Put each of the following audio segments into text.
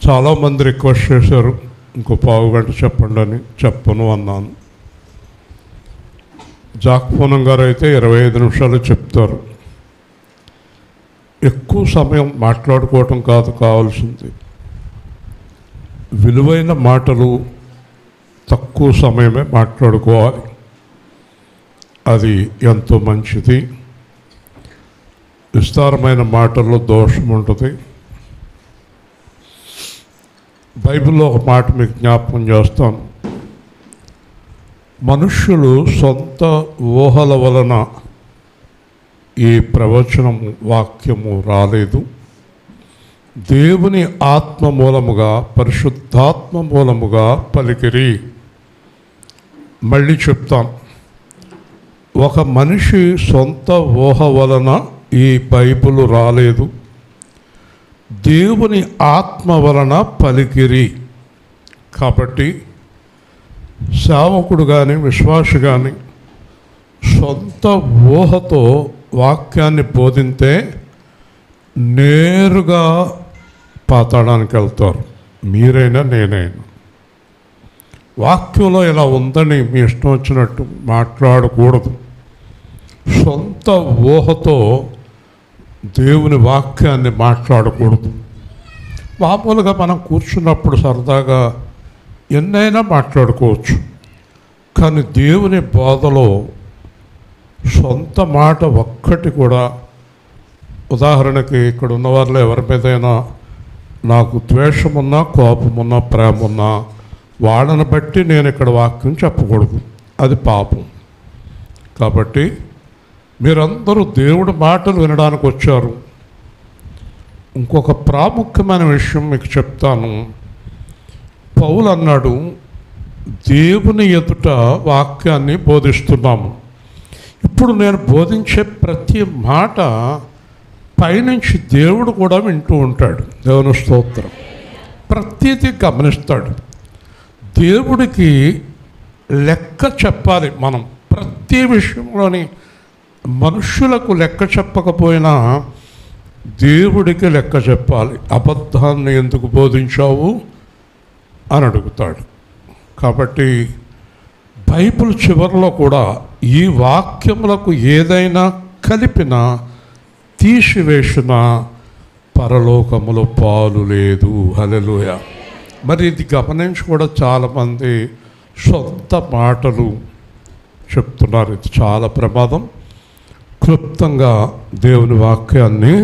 చాలామంది రిక్వెస్ట్ చేశారు, ఇంకో పావు గంట చెప్పండి అని. చెప్పను అన్నాను. జాక్పూనం గారు అయితే 25 నిమిషాలు చెప్తారు. ఎక్కువ సమయం మాట్లాడుకోవటం కాదు కావాల్సింది, విలువైన మాటలు తక్కువ సమయమే మాట్లాడుకోవాలి. అది ఎంతో మంచిది. విస్తారమైన మాటల్లో దోషం ఉంటుంది. బైబిల్లో ఒక మాట మీకు జ్ఞాపకం చేస్తాను. మనుష్యులు సొంత ఊహల వలన ఈ ప్రవచనము వాక్యము రాలేదు. దేవుని ఆత్మ మూలముగా, పరిశుద్ధాత్మ మూలముగా పలికిరి. మళ్ళీ చెప్తాను, ఒక మనిషి సొంత ఊహ వలన ఈ బైబిల్ రాలేదు. దేవుని ఆత్మ వలన పలికిరి. కాబట్టి సేవకుడు కానీ విశ్వాసి కానీ సొంత ఊహతో వాక్యాన్ని బోధింతే నేరుగా పాతాళానికి వెళ్తారు. మీరైనా నేనైనా వాక్యంలో ఇలా ఉందని మీ ఇష్టం వచ్చినట్టు మాట్లాడకూడదు. సొంత ఊహతో దేవుని వాక్యాన్ని మాట్లాడకూడదు. మామూలుగా మనం కూర్చున్నప్పుడు సరదాగా ఎన్నైనా మాట్లాడుకోవచ్చు. కానీ దేవుని బోధలో సొంత మాట ఒక్కటి కూడా, ఉదాహరణకి ఇక్కడ ఉన్న వాళ్ళలో ఎవరి మీదైనా నాకు ద్వేషమున్నా, కోపమున్నా, ప్రేమ ఉన్నా వాళ్ళని బట్టి నేను ఇక్కడ వాక్యం చెప్పకూడదు. అది పాపం. కాబట్టి మీరందరూ దేవుడి మాటలు వినడానికి వచ్చారు. ఇంకొక ప్రాముఖ్యమైన విషయం మీకు చెప్తాను. పౌలు అన్నాడు, దేవుని ఎదుట వాక్యాన్ని బోధిస్తున్నాము. ఇప్పుడు నేను బోధించే ప్రతి మాట పైనుంచి దేవుడు కూడా వింటూ ఉంటాడు. దేవుని స్తోత్రం. ప్రతిదీ గమనిస్తాడు. దేవుడికి లెక్క చెప్పాలి. మనం ప్రతి విషయంలోని మనుష్యులకు లెక్క చెప్పకపోయినా దేవుడికి లెక్క చెప్పాలి. అబద్ధాన్ని ఎందుకు బోధించావు అని అడుగుతాడు. కాబట్టి బైబిల్ చివరిలో కూడా ఈ వాక్యములకు ఏదైనా కలిపినా తీసివేసిన పరలోకములో పాలు లేదు. హల్లెలూయా. మరి ఇది గమనించి కూడా చాలామంది సొంత మాటలు చెప్తున్నారు. ఇది చాలా ప్రమాదం. క్లుప్తంగా దేవుని వాక్యాన్ని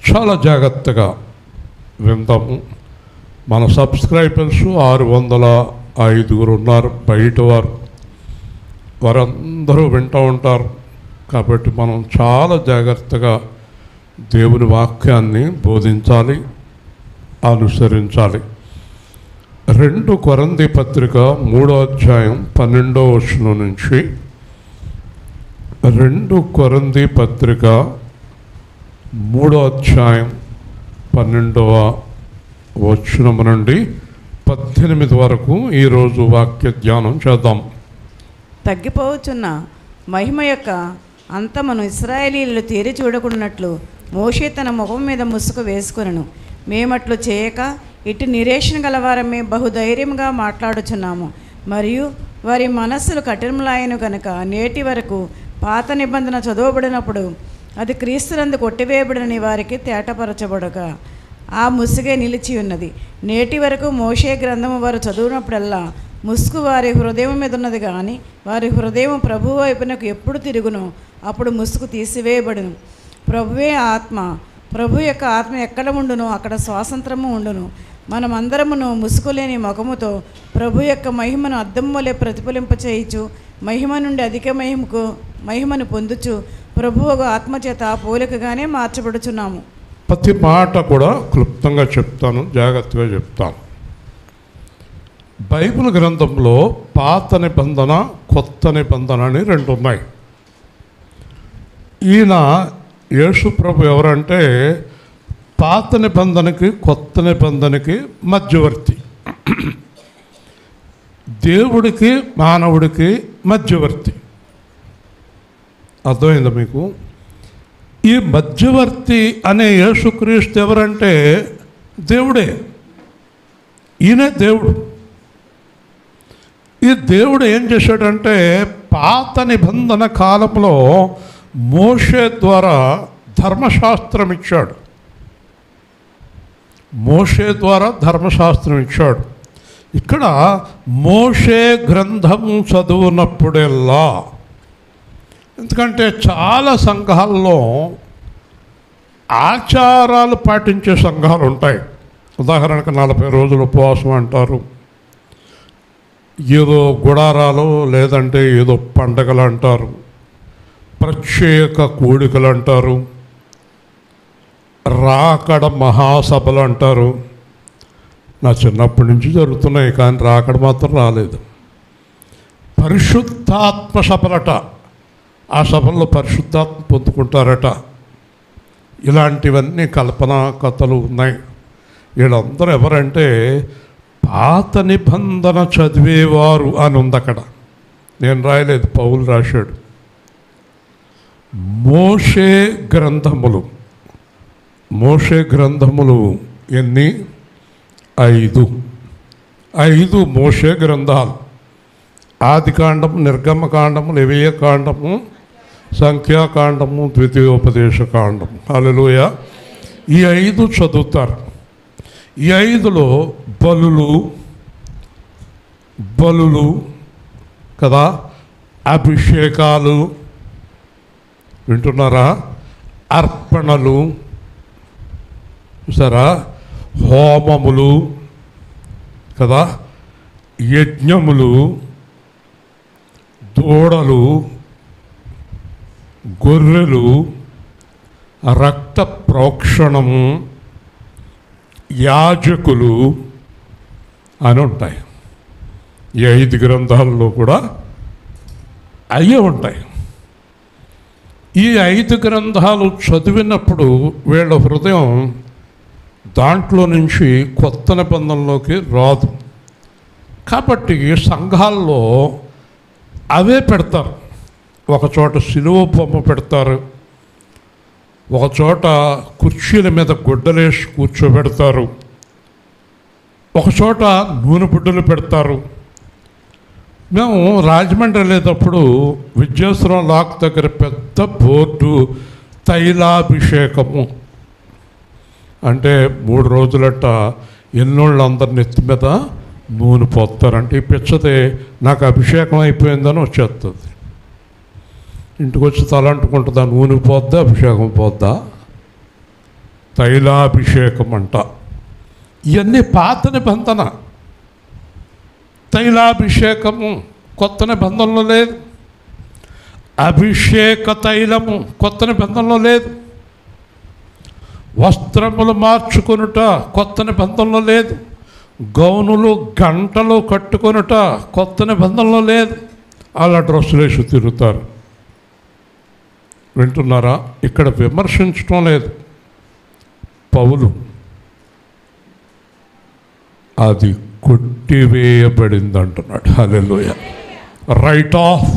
చాలా జాగ్రత్తగా విందాము. మన సబ్స్క్రైబర్స్ 605 ఉన్నారు. బయట వారందరూ వింటూ ఉంటారు. కాబట్టి మనం చాలా జాగ్రత్తగా దేవుని వాక్యాన్ని బోధించాలి, అనుసరించాలి. 2 కొరింథీ పత్రిక 3వ అధ్యాయం 12వ వచనం నుంచి, 2 కొరింథీ పత్రిక 3వ అధ్యాయం 12వ వచనం నుండి 18 వరకు ఈరోజు వాక్య ధ్యానం చేద్దాం. తగ్గిపోవచ్చున్న మహిమ యొక్క అంతమును ఇశ్రాయేలీయులు తేరి చూడకున్నట్లు మోషే తన ముఖం మీద ముసుగు వేసుకొనెను. మేమట్లు చేయక ఇటు నిరీక్షణ గలవారమే బహుధైర్యంగా మాట్లాడుచున్నాము. మరియు వారి మనస్సులు కఠినములాయను కనుక నేటి వరకు పాత నిబంధన చదవబడినప్పుడు అది క్రీస్తునందు కొట్టివేయబడిన వారికి తేటపరచబడక ఆ ముసుగే నిలిచి ఉన్నది. నేటి వరకు మోషే గ్రంథము వారు చదువునప్పుడల్లా ముసుగు వారి హృదయం మీద ఉన్నది, కానీ వారి హృదయం ప్రభువు వైపునకు ఎప్పుడు తిరుగును అప్పుడు ముసుగు తీసివేయబడును. ప్రభువే ఆత్మ. ప్రభు యొక్క ఆత్మ ఎక్కడ ఉండునో అక్కడ స్వాతంత్రము ఉండును. మనమందరమును ముసుగులేని ముఖముతో ప్రభు యొక్క మహిమను అద్దం వలె ప్రతిఫలింపచేయచ్చు మహిమ నుండి అధిక మహిమను పొందుచు ప్రభువు ఆత్మచేత పోలికగానే మార్చబడుచున్నాము. ప్రతి మాట కూడా క్లుప్తంగా చెప్తాను, జాగ్రత్తగా చెప్తాను. బైబిల్ గ్రంథంలో పాత నిబంధన, కొత్త నిబంధన అని 2 ఉన్నాయి. ఈయన యేసు ప్రభు ఎవరంటే పాత నిబంధనకి కొత్త నిబంధనకి మధ్యవర్తి. దేవుడికి మానవుడికి మధ్యవర్తి. అర్థమైందా మీకు? ఈ మధ్యవర్తి అనే యేసుక్రీస్తు ఎవరంటే దేవుడే. ఈయనే దేవుడు. ఈ దేవుడు ఏం చేశాడంటే పాత నిబంధన కాలంలో మోషే ద్వారా ధర్మశాస్త్రం ఇచ్చాడు. మోషే ద్వారా ధర్మశాస్త్రం ఇచ్చాడు. ఇక్కడ మోషే గ్రంథము చదువునప్పుడెల్లా, ఎందుకంటే చాలా సంఘాల్లో ఆచారాలు పాటించే సంఘాలు ఉంటాయి. ఉదాహరణకు 40 రోజులు ఉపవాసం అంటారు, ఏదో గుడారాలు లేదంటే ఏదో పండగలు అంటారు, ప్రత్యేక కూడికలు అంటారు, రాకడ మహాసభలు అంటారు. నా చిన్నప్పటి నుంచి జరుగుతున్నాయి, కానీ రాకడ మాత్రం రాలేదు. పరిశుద్ధాత్మ సభలట, ఆ సభల్లో పరిశుద్ధాత్మ పొందుకుంటారట. ఇలాంటివన్నీ కల్పనా కథలు ఉన్నాయి. వీళ్ళందరూ ఎవరంటే పాత నిబంధన చదివేవారు అని ఉంది అక్కడ. నేను రాయలేదు, పౌలు రాశాడు. మోషే గ్రంథములు, మోషే గ్రంథములు ఎన్ని? 5 మోషే గ్రంథాలు. ఆదికాండము, నిర్గమకాండము, లేవియకాండము, సంఖ్యాకాండము, ద్వితీయోపదేశకాండము. హల్లెలూయా. ఈ 5 చదువుతారు. ఈ 5లో బలులు కదా, అభిషేకాలు, వింటున్నారా? అర్పణలు, చూసారా? హోమములు కదా, యజ్ఞములు, దూడలు, గొర్రెలు, రక్త ప్రోక్షణము, యాజకులు అని ఉంటాయి. ఈ 5 గ్రంథాల్లో కూడా అయ్యే ఉంటాయి. ఈ 5 గ్రంథాలు చదివినప్పుడు వీళ్ళ హృదయం దాంట్లో నుంచి కొత్త నిబంధనలోకి రాదు. కాబట్టి సంఘాల్లో అవే పెడతారు. ఒకచోట సిలువ బొమ్మ పెడతారు, ఒకచోట కుర్చీల మీద గుడ్డలేసి కూర్చోబెడతారు, ఒకచోట నూనె బుడ్డలు పెడతారు. మేము రాజమండ్రి వెళ్ళేటప్పుడు విద్యాశ్రం లాక్ దగ్గర పెద్ద బోర్డు, తైలాభిషేకము అంటే 3 రోజులట ఎన్నోళ్ళందరిని ఎత్తి మీద నూనె పోస్తారంటే ఈ పిచ్చతే నాకు అభిషేకం అయిపోయిందని వచ్చేస్తుంది. ఇంటికి వచ్చి తల అంటుకుంటుందా? నూనె పోద్దా, అభిషేకం పోద్దా? తైలాభిషేకం అంట. ఇవన్నీ పాత నిబంధన. తైలాభిషేకము కొత్త నిబంధనలో లేదు. అభిషేక తైలము కొత్త నిబంధనలో లేదు. వస్త్రములు మార్చుకొనుట కొత్త నిబంధనలో లేదు. గౌనులు గంటలు కట్టుకొనుట కొత్త నిబంధనలో లేదు. అలా డ్రెస్సులు వేసి తిరుగుతారు. వింటున్నారా? ఇక్కడ విమర్శించడం లేదు. పౌలు అది కొట్టివేయబడింది అంటున్నాడు. హల్లెలూయా. రైట్ ఆఫ్,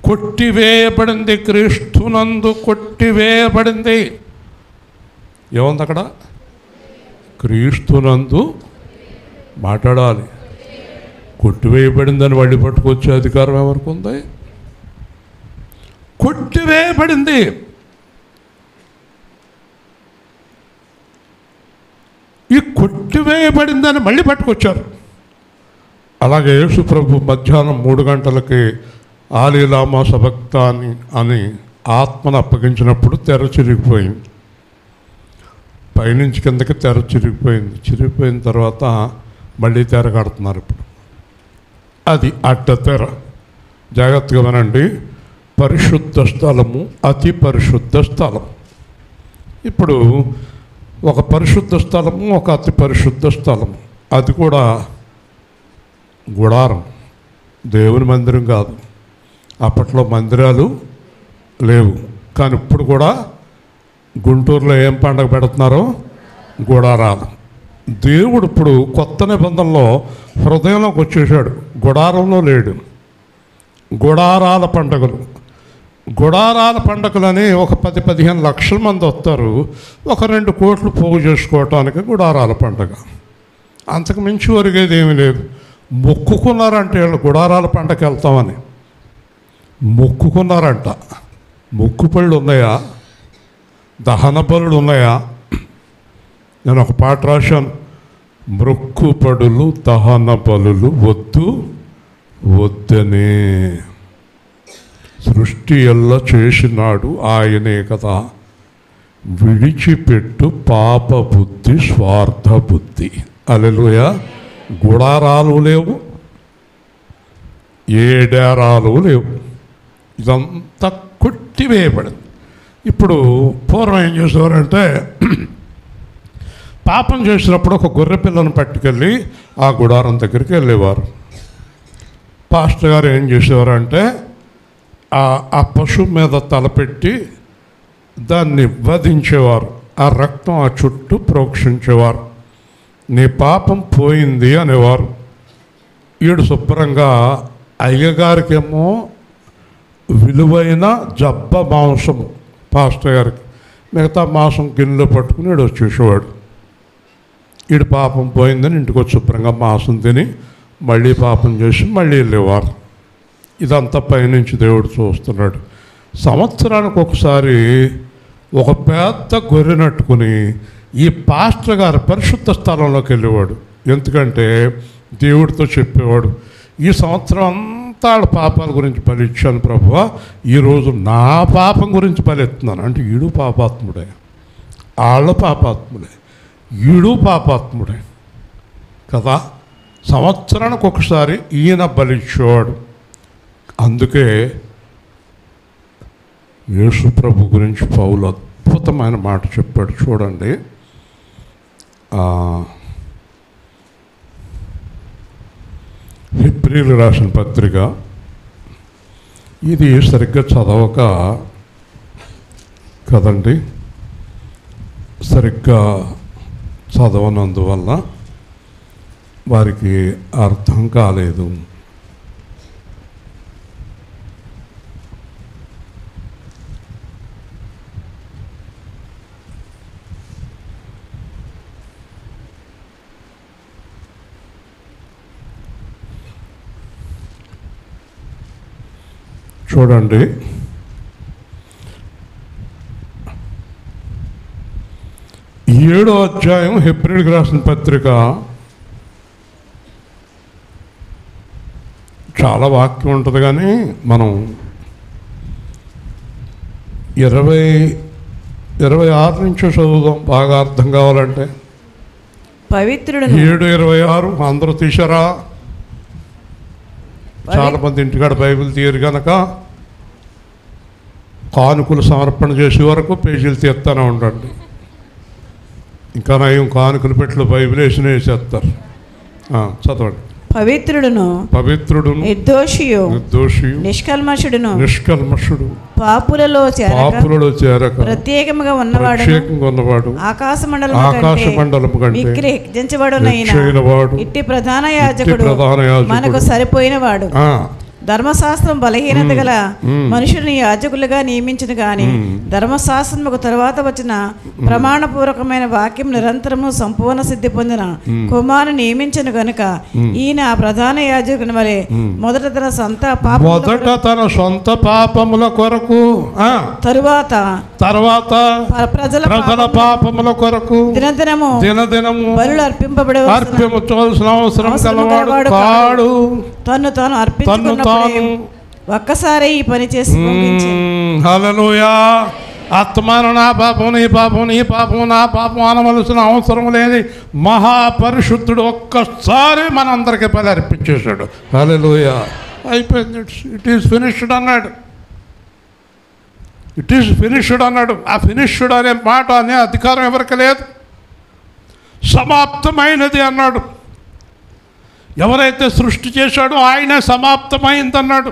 కొట్టివేయబడింది, క్రీస్తునందు కొట్టివేయబడింది. ఏముంది అక్కడ? క్రీస్తునందు మాట్లాడాలి. కొట్టివేయబడిందని వడ్డీ పట్టుకొచ్చే అధికారం ఎవరికి ఉంది? కొట్టివేయబడింది. ఈ కొట్టివేయబడిందని మళ్ళీ పట్టుకొచ్చారు. అలాగే యేసు ప్రభు మధ్యాహ్నం 3 గంటలకి ఆలీలామా సబక్తాని అని ఆత్మను అప్పగించినప్పుడు తెర చిరిగిపోయింది. పైనుంచి కిందకి తెర చిరిగిపోయింది. చిరిగిపోయిన తర్వాత మళ్ళీ తెర కడుతున్నారు. ఇప్పుడు అది అడ్డ తెర. జాగ్రత్తగా వినండి. పరిశుద్ధ స్థలము, అతి పరిశుద్ధ స్థలం. ఇప్పుడు ఒక పరిశుద్ధ స్థలము, ఒక అతి పరిశుద్ధ స్థలము. అది కూడా గుడారం, దేవుని మందిరం కాదు. అప్పట్లో మందిరాలు లేవు, కానీ ఇప్పుడు కూడా గుంటూరులో ఏం పండగ పెడుతున్నారో? గుడారాలు. దేవుడు ఇప్పుడు కొత్త నిబంధనలో హృదయంలోకి వచ్చేసాడు. గుడారంలో లేడు. గుడారాల పండుగలు, గుడారాల పండుగలని ఒక 10-15 లక్షల మంది వస్తారు. ఒక 2 కోట్లు పోగు చేసుకోవటానికి గుడారాల పండుగ. అంతకు మించి ఒరిగేది ఏమీ లేదు. మొక్కుకున్నారంటే వీళ్ళు గుడారాల పంటకు వెళ్తామని మొక్కుకున్నారంట. మొక్కుపళ్ళు ఉన్నాయా? దహన బలులు ఉన్నాయా? నేను ఒక పాట రాశాను, మొక్కుపడులు దహన బలులు వద్దు వద్దనే, సృష్టి ఎల్ల చేసినాడు ఆయనే కదా, విడిచిపెట్టు పాప బుద్ధి స్వార్థ బుద్ధి. హల్లెలూయా. గుడారాలు లేవు, ఏడారాలు లేవు, ఇదంతా కొట్టివేయబడింది. ఇప్పుడు పూర్వం ఏం చేసేవారంటే పాపం చేసినప్పుడు ఒక గొర్రె పిల్లను పట్టుకెళ్ళి ఆ గుడారం దగ్గరికి వెళ్ళేవారు. పాస్టర్ గారు ఏం చేసేవారంటే ఆ పశువు మీద తలపెట్టి దాన్ని వధించేవారు. ఆ రక్తం ఆ చుట్టూ ప్రోక్షించేవారు. నీ పాపం పోయింది అనేవారు. ఈడు శుభ్రంగా అయ్యగారికేమో విలువైన జబ్బ మాంసము, పాస్టర్ గారికి మిగతా మాంసం గిన్నెలో పట్టుకుని ఈడు వచ్చేసేవాడు. ఈడు పాపం పోయిందని ఇంటికి వచ్చి శుభ్రంగా మాంసం తిని మళ్ళీ పాపం చేసి మళ్ళీ వెళ్ళేవారు. ఇదంతా పైనుంచి దేవుడు చూస్తున్నాడు. సంవత్సరానికి ఒకసారి ఒక పెద్ద గొర్రెనట్టుకుని ఈ పాస్టర్ గారు పరిశుద్ధ స్థలంలోకి వెళ్ళేవాడు. ఎందుకంటే దేవుడితో చెప్పేవాడు, ఈ సంవత్సరం అంతా వాళ్ళ పాపాల గురించి బలిచ్చాను ప్రభువా, ఈరోజు నా పాపం గురించి బలెత్తున్నాను. అంటే ఈడు పాపాత్ముడే, వాళ్ళ పాపాత్ముడే, ఈడు పాపాత్ముడే కదా. సంవత్సరానికి ఒకసారి ఈయన బలిచ్చేవాడు. అందుకే యేసు ప్రభు గురించి పౌలు అద్భుతమైన మాట చెప్పాడు. చూడండి, హెబ్రీయులు రాసిన పత్రిక, ఇది సరిగ్గా చదవక కదండి, సరిగ్గా చదవనందువల్ల వారికి అర్థం కాలేదు. చూడండి, 7వ అధ్యాయం హెబ్రీయులకు రాసిన పత్రిక. చాలా వాక్యం ఉంటుంది కానీ మనం 26 నుంచి చదువుదాం, బాగా అర్థం కావాలంటే. పవిత్రుడు 7:26 అందరూ తీశారా? చాలామంది ఇంటికాడ బైబిల్ తీయరు కనుక కానుకలు సమర్పణ చేసే వరకు పేజీలు తీస్తానే ఉండండి. ఇంకా నయం కానుకలు పెట్లు బైబిల్ వేసేస్తారు. చదవండి. పవిత్రుడును నిర్దోషియు నిష్కల్మషుడు పాపులలో చేరక ప్రత్యేకముగా ఉన్నవాడు ఆకాశమండలము కంటే హెచ్చించబడునైన ఇట్టి ప్రధాన యాజకుడు మనకు సరిపోయినవాడు. ధర్మశాస్త్రం బలహీనత గల మనుషుల్ని యాజకులుగా నియమించను కానీ ధర్మశాస్త్రముకు తరువాత వచ్చిన ప్రమాణపూర్వకమైన వాక్యం నిరంతరము సంపూర్ణ సిద్ధి పొందిన కుమారుని నియమించను గనుక ఈయన ప్రధాన యాజకుని వలె మొదట తన సొంత పాపముల కొరకు తరువాత ప్రజల పాపముల కొరకు దినదినము బలులు అర్పింపబడవలసిన అవసరం కలవాడు కాడు. తను అర్పించుకున్నప్పుడు ఒక్కసారి ఈ పని చేసి హల్లెలూయా. ఆత్మను నా పాపం నీ పాపం నీ పాపం నా పాపం అనవలసిన అవసరం లేని మహాపరిశుద్ధుడు ఒక్కసారి మనందరికీ బలి అర్పించేశాడు. హల్లెలూయా. అయిపోయింది. ఇట్ ఈస్ ఫినిష్డ్ అన్నాడు. ఇట్ ఈస్ ఫినిష్డ్ అన్నాడు. ఆ ఫినిష్డ్ అనే మాట అనే అధికారం ఎవరికి లేదు. సమాప్తమైనది అన్నాడు. ఎవరైతే సృష్టి చేశాడో ఆయనే సమాప్తమైందన్నాడు.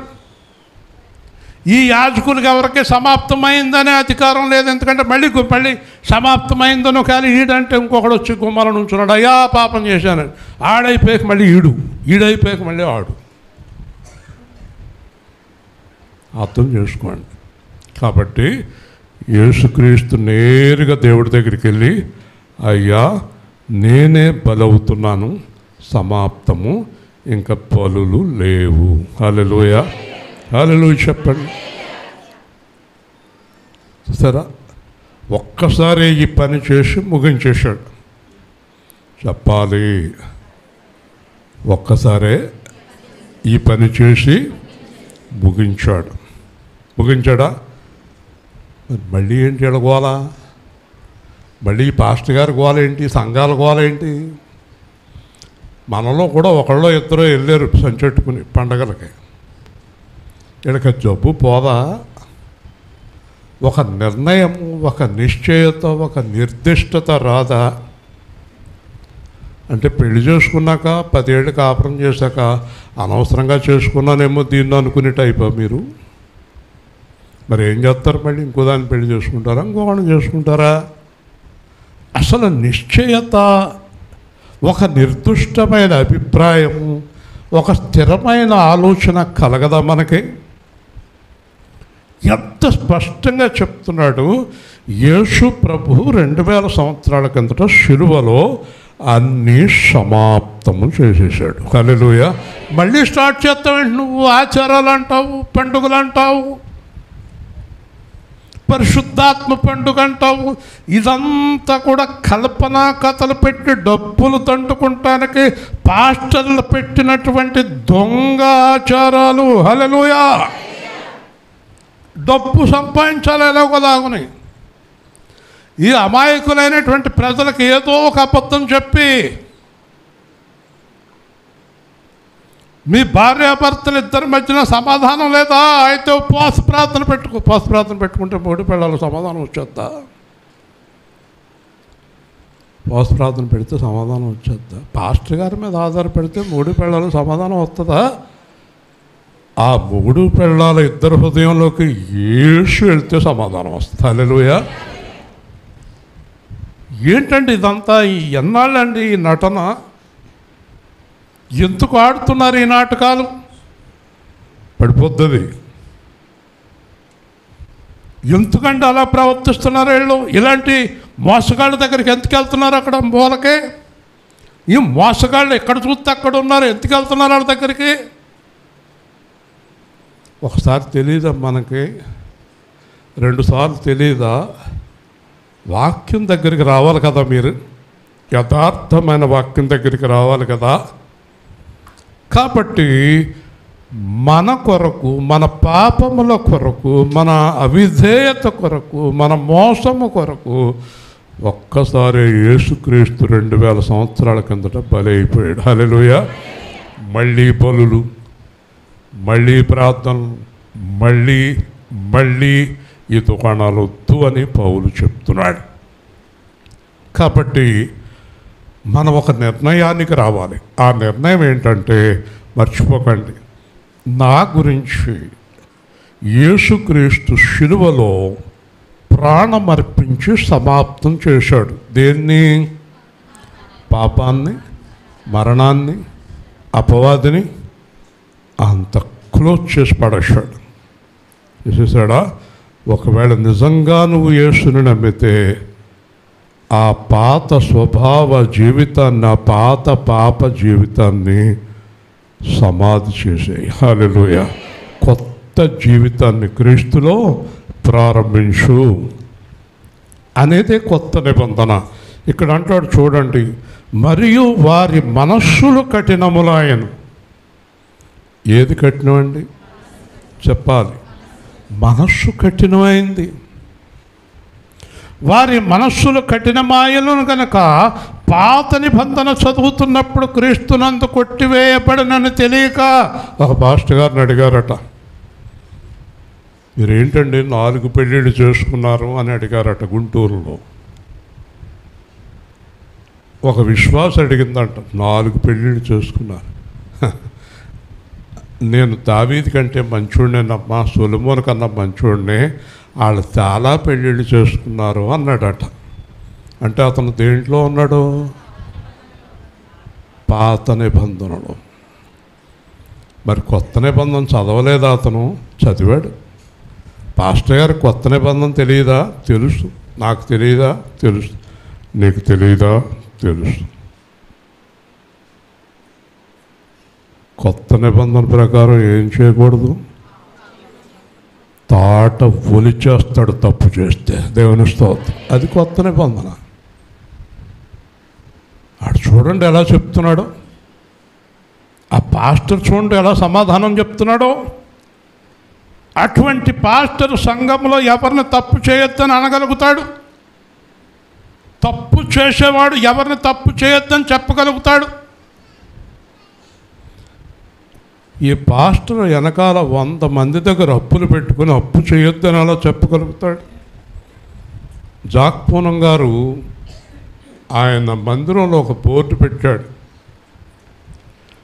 ఈ యాజకునికి ఎవరికి సమాప్తమైందనే అధికారం లేదు. ఎందుకంటే మళ్ళీ సమాప్తమైందనో కానీ ఈడంటే ఇంకొకడు వచ్చి గుమ్మల నుంచున్నాడు, అయ్యా పాపం చేశాను, ఆడైపోయాక మళ్ళీ ఈడైపోయాక మళ్ళీ ఆడు. అర్థం చేసుకోండి. కాబట్టి యేసుక్రీస్తు నేరుగా దేవుడి దగ్గరికి వెళ్ళి, అయ్యా నేనే బలవుతున్నాను, సమాప్తము, ఇంకా బలులు లేవు. హల్లెలూయా, హల్లెలూయా చెప్పండి. చూసారా, ఒక్కసారి ఈ పని చేసి ముగించేశాడు. చెప్పాలి, ఒక్కసారే ఈ పని చేసి ముగించాడా? మళ్ళీ ఏంటి గోల? మళ్ళీ పాస్టర్ గారి గోల ఏంటి? సంఘాల గోల ఏంటి? మనలో కూడా ఒకళ్ళో ఇద్దరు వెళ్ళారు సంచెట్టుకుని పండగలకి. వీళ్ళకి జబ్బు పోదా? ఒక నిర్ణయం, ఒక నిశ్చయత, ఒక నిర్దిష్టత రాదా? అంటే పెళ్లి చేసుకున్నాక 10 ఏళ్ళు కాపురం చేశాక అనవసరంగా చేసుకున్నానేమో దీన్ని అనుకునే టైపా మీరు? మరి ఏం చేస్తారు? మళ్ళీ ఇంకో దాన్ని పెళ్లి చేసుకుంటారా, ఇంకొకరిని చేసుకుంటారా? అసలు నిశ్చయత, ఒక నిర్దిష్టమైన అభిప్రాయము, ఒక స్థిరమైన ఆలోచన కలగదా మనకి? ఎంత స్పష్టంగా చెప్తున్నాడు యేసు ప్రభు 2000 సంవత్సరాల కిందట శిలువలో అన్నీ సమాప్తము చేసేసాడు. హల్లెలూయా. మళ్ళీ స్టార్ట్ చేస్తావేంటి నువ్వు? ఆచారాలు అంటావు, పండుగలు అంటావు, పరిశుద్ధాత్మ పండుగ అంటావు. ఇదంతా కూడా కల్పనా కథలు పెట్టి డబ్బులు దండుకుంటానికి పాస్టర్లు పెట్టినటువంటి దొంగ ఆచారాలు. హల్లెలూయా. డబ్బు సంపాదించాలి ఎలాగోలాగుని. ఈ అమాయకులైనటువంటి ప్రజలకు ఏదో ఒక అబద్ధం చెప్పి మీ భార్యాభర్తలు ఇద్దరి మధ్యన సమాధానం లేదా? అయితే ఉపవాస ప్రార్థన పెట్టుకుంటే 3 పిల్లలు సమాధానం వచ్చేద్దా? ఉపవాస ప్రార్థన పెడితే సమాధానం వచ్చేద్దా? పాస్టర్ గారి మీద ఆధారపడితే 3 పిల్లలు సమాధానం వస్తుందా? ఆ 3 పిల్లల ఇద్దరు హృదయంలోకి యేసు వెళ్తే సమాధానం వస్తుంది. హల్లెలూయా. ఏంటండి ఇదంతా? ఎన్నాళ్ళండి ఈ నటన? ఎందుకు ఆడుతున్నారు ఈ నాటకాలు? పడిపోద్ది. ఎందుకంటే అలా ప్రవర్తిస్తున్నారు వీళ్ళు? ఇలాంటి మోసగాళ్ళ దగ్గరికి ఎందుకు వెళ్తున్నారు? అక్కడ మూలకే ఈ మోసగాళ్ళు ఎక్కడ చూస్తే అక్కడ ఉన్నారు. ఎందుకు వెళ్తున్నారు వాళ్ళ దగ్గరికి? ఒకసారి తెలియదా మనకి? 2 సార్లు తెలియదా? వాక్యం దగ్గరికి రావాలి కదా మీరు, యథార్థమైన వాక్యం దగ్గరికి రావాలి కదా. కాబట్టి మన కొరకు, మన పాపముల కొరకు, మన అవిధేయత కొరకు, మన మోసము కొరకు ఒక్కసారి యేసుక్రీస్తు 2000 సంవత్సరాల కిందట బలి అయిపోయాడు. హల్లెలూయా. మళ్ళీ బలులు, మళ్ళీ ప్రార్థనలు, మళ్ళీ ఈ దుకాణాలు వద్దు అని పౌలు చెప్తున్నాడు. కాబట్టి మనం ఒక నిర్ణయానికి రావాలి. ఆ నిర్ణయం ఏంటంటే, మర్చిపోకండి, నా గురించి యేసుక్రీస్తు శిలువలో ప్రాణమర్పించి సమాప్తం చేశాడు. దేన్ని? పాపాన్ని, మరణాన్ని, అపవాదిని అంత క్లోజ్ చేసి పడేశాడు. చేసేసాడా? ఒకవేళ నిజంగా నువ్వు యేసుని నమ్మితే ఆ పాత స్వభావ జీవితాన్ని, ఆ పాత పాప జీవితాన్ని సమాధి చేసేయి. హల్లెలూయా. కొత్త జీవితాన్ని క్రీస్తులో ప్రారంభించు అనేదే కొత్త నిబంధన. ఇక్కడ అంటాడు చూడండి, మరియు వారి మనస్సులు కఠినములాయను. ఏది కఠినమండి? చెప్పాలి. మనస్సు కఠినమైంది. వారి మనస్సులు కఠినమాయలను కనుక పాత నిబంధన చదువుతున్నప్పుడు క్రీస్తునందు కొట్టివేయబడనని తెలియక ఒక పాస్టర్ గారిని అడిగారట. మీరేంటండి 4 పెళ్ళిళ్ళు చేసుకున్నారు అని అడిగారట గుంటూరులో. ఒక విశ్వాసం అడిగిందంట, 4 పెళ్ళిళ్ళు చేసుకున్నారు. నేను దావీదు కంటే మంచోడినేనమ్మా, సొలొమోను కన్నా మంచోడినే, వాళ్ళు చాలా పెళ్ళిళ్ళు చేసుకున్నారు అన్నాడట. అంటే అతను దేంట్లో ఉన్నాడు? పాత నిబంధనలో. మరి కొత్త నిబంధన చదవలేదా అతను? చదివాడు. పాస్టర్ గారు కొత్త నిబంధన తెలియదా? తెలుసు. నాకు తెలియదా? తెలుసు. నీకు తెలియదా? తెలుసు. కొత్త నిబంధన ప్రకారం ఏం చేయకూడదు? తాట ఒలిచేస్తాడు తప్పు చేస్తే. దేవుని స్తోత్రం. అది కొత్త నిబంధన. ఆడు చూడండి ఎలా చెప్తున్నాడో, ఆ పాస్టర్ చూడండి ఎలా సమాధానం చెప్తున్నాడో. అటువంటి పాస్టర్ సంఘంలో ఎవరిని తప్పు చేయొద్దని అనగలుగుతాడు? తప్పు చేసేవాడు ఎవరిని తప్పు చేయొద్దని చెప్పగలుగుతాడు? ఈ పాస్టర్ వెనకాల 100 మంది దగ్గర అప్పులు పెట్టుకుని అప్పు చేయొద్దని అలా చెప్పగలుగుతాడు? జాక్పూనం గారు ఆయన మందిరంలో ఒక బోర్డు పెట్టాడు,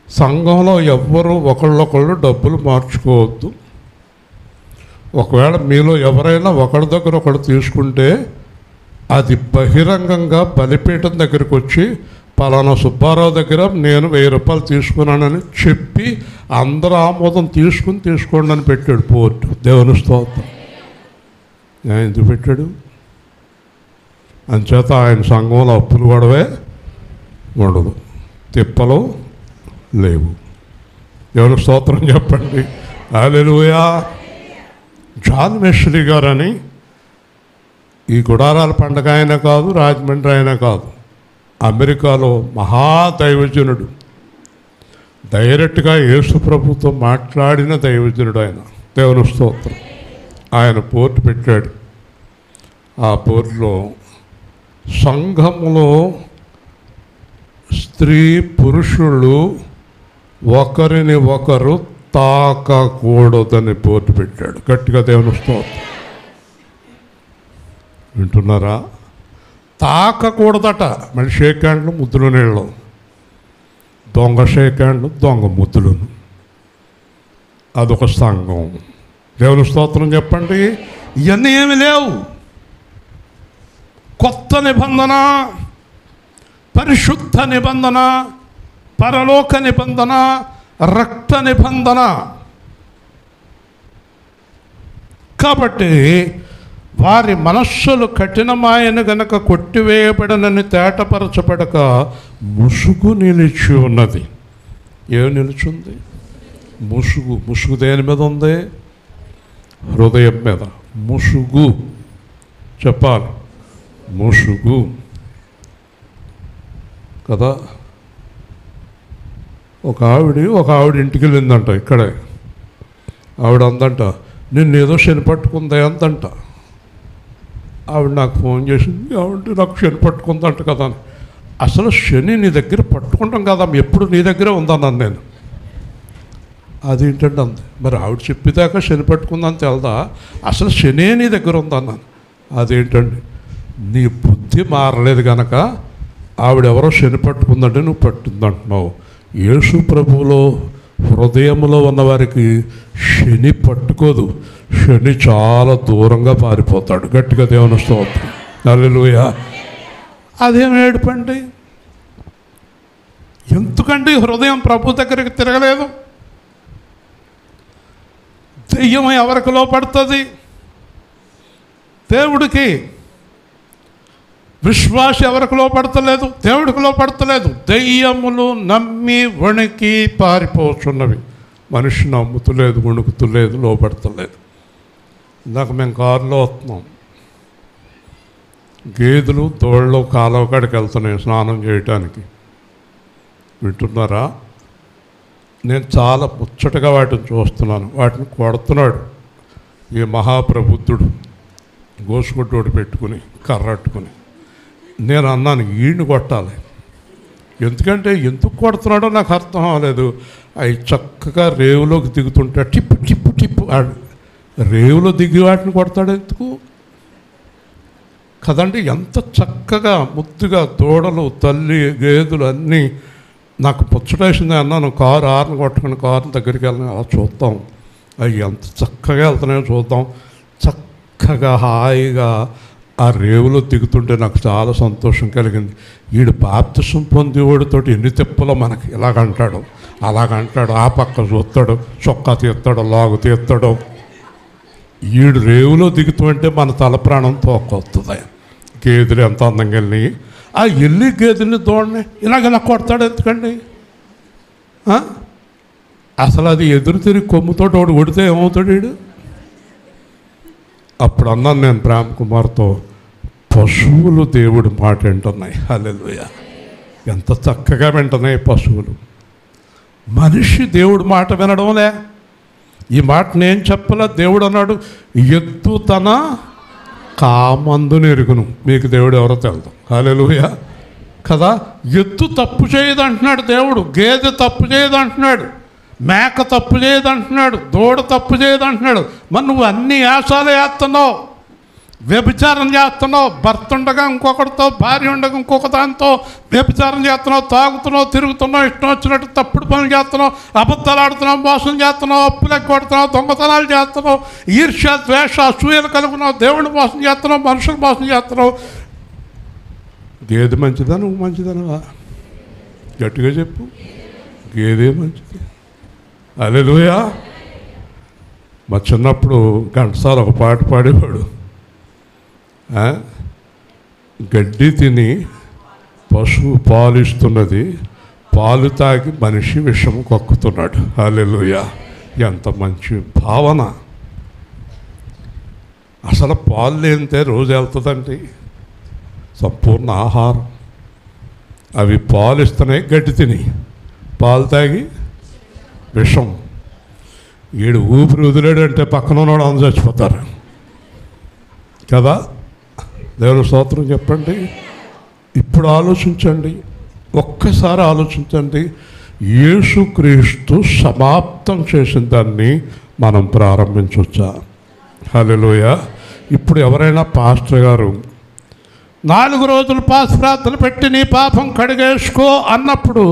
సంఘంలో ఎవ్వరూ ఒకళ్ళొకళ్ళు డబ్బులు మార్చుకోవద్దు. ఒకవేళ మీలో ఎవరైనా ఒకరి దగ్గర ఒకడు తీసుకుంటే అది బహిరంగంగా బలిపీఠం దగ్గరికి వచ్చి పలానా సుబ్బారావు దగ్గర నేను 1000 రూపాయలు తీసుకున్నానని చెప్పి అందరూ ఆమోదం తీసుకోండి అని పెట్టాడు బోర్డు. దేవుని స్తోత్రం. ఎందుకు పెట్టాడు? అంచేత ఆయన సంఘంలో అప్పులు గొడవే ఉండదు, తిప్పలు లేవు. దేవుని స్తోత్రం చెప్పండి. హల్లెలూయా. జాన్ వెస్లీ గారని ఈ గుడారాల పండగ అయినా కాదు, రాజమండ్రి అయినా కాదు, అమెరికాలో మహాదైవజనుడు, డైరెక్ట్గా యేసు ప్రభుతో మాట్లాడిన దైవజనుడు ఆయన. దేవుని స్తోత్రం. ఆయన బోర్డు పెట్టాడు. ఆ బోర్డులో సంఘములో స్త్రీ పురుషులు ఒకరిని ఒకరు తాకకూడదని బోర్డు పెట్టాడు. గట్టిగా దేవుని స్తోత్రం. వింటున్నారా? తాకకూడదట. మళ్ళీ షేక్ హ్యాండ్లు ముద్దులు నీళ్ళు, దొంగ షేక్ హ్యాండ్లు దొంగ ముద్దులను. అదొక సంఘం. దేవుని స్తోత్రం చెప్పండి. ఇవన్నీ ఏమి లేవు. కొత్త నిబంధన, పరిశుద్ధ నిబంధన, పరలోక నిబంధన, రక్త నిబంధన. కాబట్టి వారి మనస్సులు కఠినమాయను గనక కొట్టివేయబడనని తేటపరచబడక ముసుగు నిలిచి ఉన్నది. ఏమి నిలిచింది? ముసుగు. ముసుగు దేని మీద ఉంది? హృదయం మీద. ముసుగు చెప్పాలి. ముసుగు కదా. ఒక ఆవిడ ఇంటికి వెళ్ళిందంట. ఇక్కడే ఆవిడ అందంట, నిన్నేదో శని పట్టుకుందా అందంట. ఆవిడ నాకు ఫోన్ చేసింది, ఆవిడ నాకు శని పట్టుకుందంట కదా అని. అసలు శని నీ దగ్గర పట్టుకుంటాం కదా, ఎప్పుడు నీ దగ్గరే ఉందన్నాను నేను. అదేంటంటే అంది. మరి ఆవిడ చెప్పేదాకా శని పట్టుకుందని తెలదా? అసలు శనే నీ దగ్గర ఉందన్నాను. అదేంటండి, నీ బుద్ధి మారలేదు కనుక ఆవిడెవరో శని పట్టుకుందంటే నువ్వు పట్టిందంటున్నావు. యేసు ప్రభువులో హృదయంలో ఉన్నవారికి శని పట్టుకోదు. శని చాలా దూరంగా పారిపోతాడు. గట్టిగా దేవుని స్తోత్రం. హల్లెలూయా. అదేం ఏడుపండి? ఎందుకండి హృదయం ప్రభు దగ్గరికి తిరగలేదు? దెయ్యం ఎవరికి లోపడుతుంది? దేవుడికి. విశ్వాస ఎవరికి లోపడతలేదు? దేవుడికి లోపడతలేదు. దెయ్యములు నమ్మి వణికి పారిపోతున్నవి. మనిషి నమ్ముతులేదు, వణుకుతులేదు, లోపడతలేదు. ఇందాక మేము కారులో వస్తున్నాం. గేదెలు దోళ్ళలో కాలువ కాడికి వెళ్తున్నాయి స్నానం చేయటానికి. వింటున్నారా? నేను చాలా ముచ్చటగా వాటిని చూస్తున్నాను. వాటిని కొడుతున్నాడు ఈ మహాప్రబుద్ధుడు, గోసుగుడ్డోడు పెట్టుకుని కర్రట్టుకుని. నేను అన్నాను ఈయన్ని కొట్టాలి. ఎందుకంటే ఎందుకు కొడుతున్నాడో నాకు అర్థం అవ్వలేదు. అవి చక్కగా రేవులోకి దిగుతుంటే టిప్పు టిప్పు టిప్పు రేవులో దిగి వాటిని కొడతాడు ఎందుకు కదండి? ఎంత చక్కగా ముద్దుగా దూడలు, తల్లి, గేదెలు అన్నీ. నాకు పుచ్చటేసింది అన్నాను. కారు ఆరుని కొట్టుకుని కారు దగ్గరికి వెళ్ళిన అలా చూద్దాం, అవి ఎంత చక్కగా వెళ్తున్నాయో చూద్దాం. చక్కగా హాయిగా ఆ రేవులో దిగుతుంటే నాకు చాలా సంతోషం కలిగింది. వీడు బాప్తిసం పొందేవాడితోటి ఎన్ని తిప్పలో మనకి ఇలాగంటాడు, అలాగంటాడు, ఆ పక్క చూస్తాడు, చొక్కా తీస్తాడు, లాగు తీస్తాడు. వీడు రేవులో దిగుతుంటే మన తల ప్రాణం తోకొస్తుంది. గేదెలు ఎంత అందంగా వెళ్ళి ఆ ఎల్లి గేదెని దూడని ఇలాగ కొడతాడు ఎందుకండి? అసలు అది ఎదురు తిరిగి కొమ్ముతో ఒకటి కొడితే ఏమవుతాడు వీడు? అప్పుడు అన్నాను నేను ప్రేమ్ కుమార్తో, పశువులు దేవుడి మాట వింటున్నాయి. హల్లెలూయా! ఎంత చక్కగా వింటున్నాయి పశువులు. మనిషి దేవుడి మాట వినడంలే. ఈ మాట నేను చెప్పలే, దేవుడు అన్నాడు, ఎద్దు తన కామందుని ఎరుగును. మీకు దేవుడు ఎవరో తెలుదు. హల్లెలూయా కదా. ఎద్దు తప్పు చేయదు అంటున్నాడు దేవుడు, గేదె తప్పు చేయదు అంటున్నాడు, మేక తప్పు చేయదు అంటున్నాడు, దూడ తప్పు చేయదు అంటున్నాడు. మరి నువ్వు అన్ని యాసాలు వేస్తున్నావు, వ్యభిచారం చేస్తున్నావు, భర్త ఉండగా ఇంకొకటితో, భార్య ఉండగా ఇంకొక దాంతో వ్యభిచారం చేస్తున్నావు, తాగుతున్నావు, తిరుగుతున్నావు, ఇష్టం వచ్చినట్టు తప్పుడు పనులు చేస్తున్నావు, అబద్ధాలు ఆడుతున్నావు, మోసం చేస్తున్నావు, అప్పులు ఎగ్గొడుతున్నావు, దొంగతనాలు చేస్తున్నావు, ఈర్ష్య ద్వేష అసూయలు కలుగుతున్నావు, దేవుడిని మోసం చేస్తున్నావు, మనుషులు మోసం చేస్తున్నావు. గేదె మంచిదా నువ్వు మంచిదనవా? గట్టిగా చెప్పు, గేదె మంచిది. హల్లెలూయా. మా చిన్నప్పుడు ఘంటసాల ఒక పాట పాడేవాడు, గడ్డి తిని పశువు పాలిస్తున్నది, పాలు తాగి మనిషి విషము కక్కుతున్నాడు. హల్లెలూయా. ఎంత మంచి భావన. అసలు పాలు లేనితే రోజు వెళ్తుందండి సంపూర్ణ ఆహారం. అవి పాలు ఇస్తున్నాయి, గడ్డి తిని పాలు తాగి విషం. ఈడు ఊపిరి వదిలేడంటే పక్కన ఉన్నాడు అందరూ చచ్చిపోతారు కదా. దేవుని స్తోత్రం చెప్పండి. ఇప్పుడు ఆలోచించండి, ఒక్కసారి ఆలోచించండి. యేసుక్రీస్తు సమాప్తం చేసిన దాన్ని మనం ప్రారంభించవచ్చా? హల్లెలూయా. ఇప్పుడు ఎవరైనా పాస్టర్ గారు 4 రోజులు పాస్ ప్రార్థన పెట్టి నీ పాపం కడిగేసుకో అన్నప్పుడు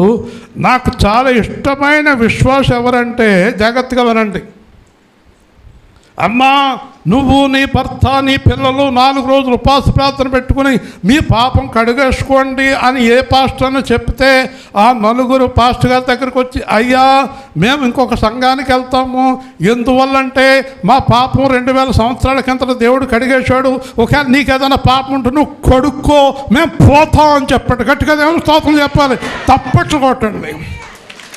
నాకు చాలా ఇష్టమైన విశ్వాసం ఎవరంటే, జాగ్రత్తగా వినండి, అమ్మా నువ్వు నీ భర్త నీ పిల్లలు 4 రోజులు ఉపవాస ప్రార్థన పెట్టుకుని మీ పాపం కడిగేసుకోండి అని ఏ పాస్టర్ అని చెప్తే ఆ 4 పాస్టర్ గారి దగ్గరికి వచ్చి, అయ్యా మేము ఇంకొక సంఘానికి వెళ్తాము, ఎందువల్లంటే మా పాపం 2000 సంవత్సరాల కింద దేవుడు కడిగేశాడు, ఒకవేళ నీకు ఏదైనా పాపం ఉంటే నువ్వు కొడుక్కో, మేము పోతాం అని చెప్పండి. గట్టిగా దేవుని స్తోత్రం చెప్పాలి. తప్పట్లు కొట్టండి,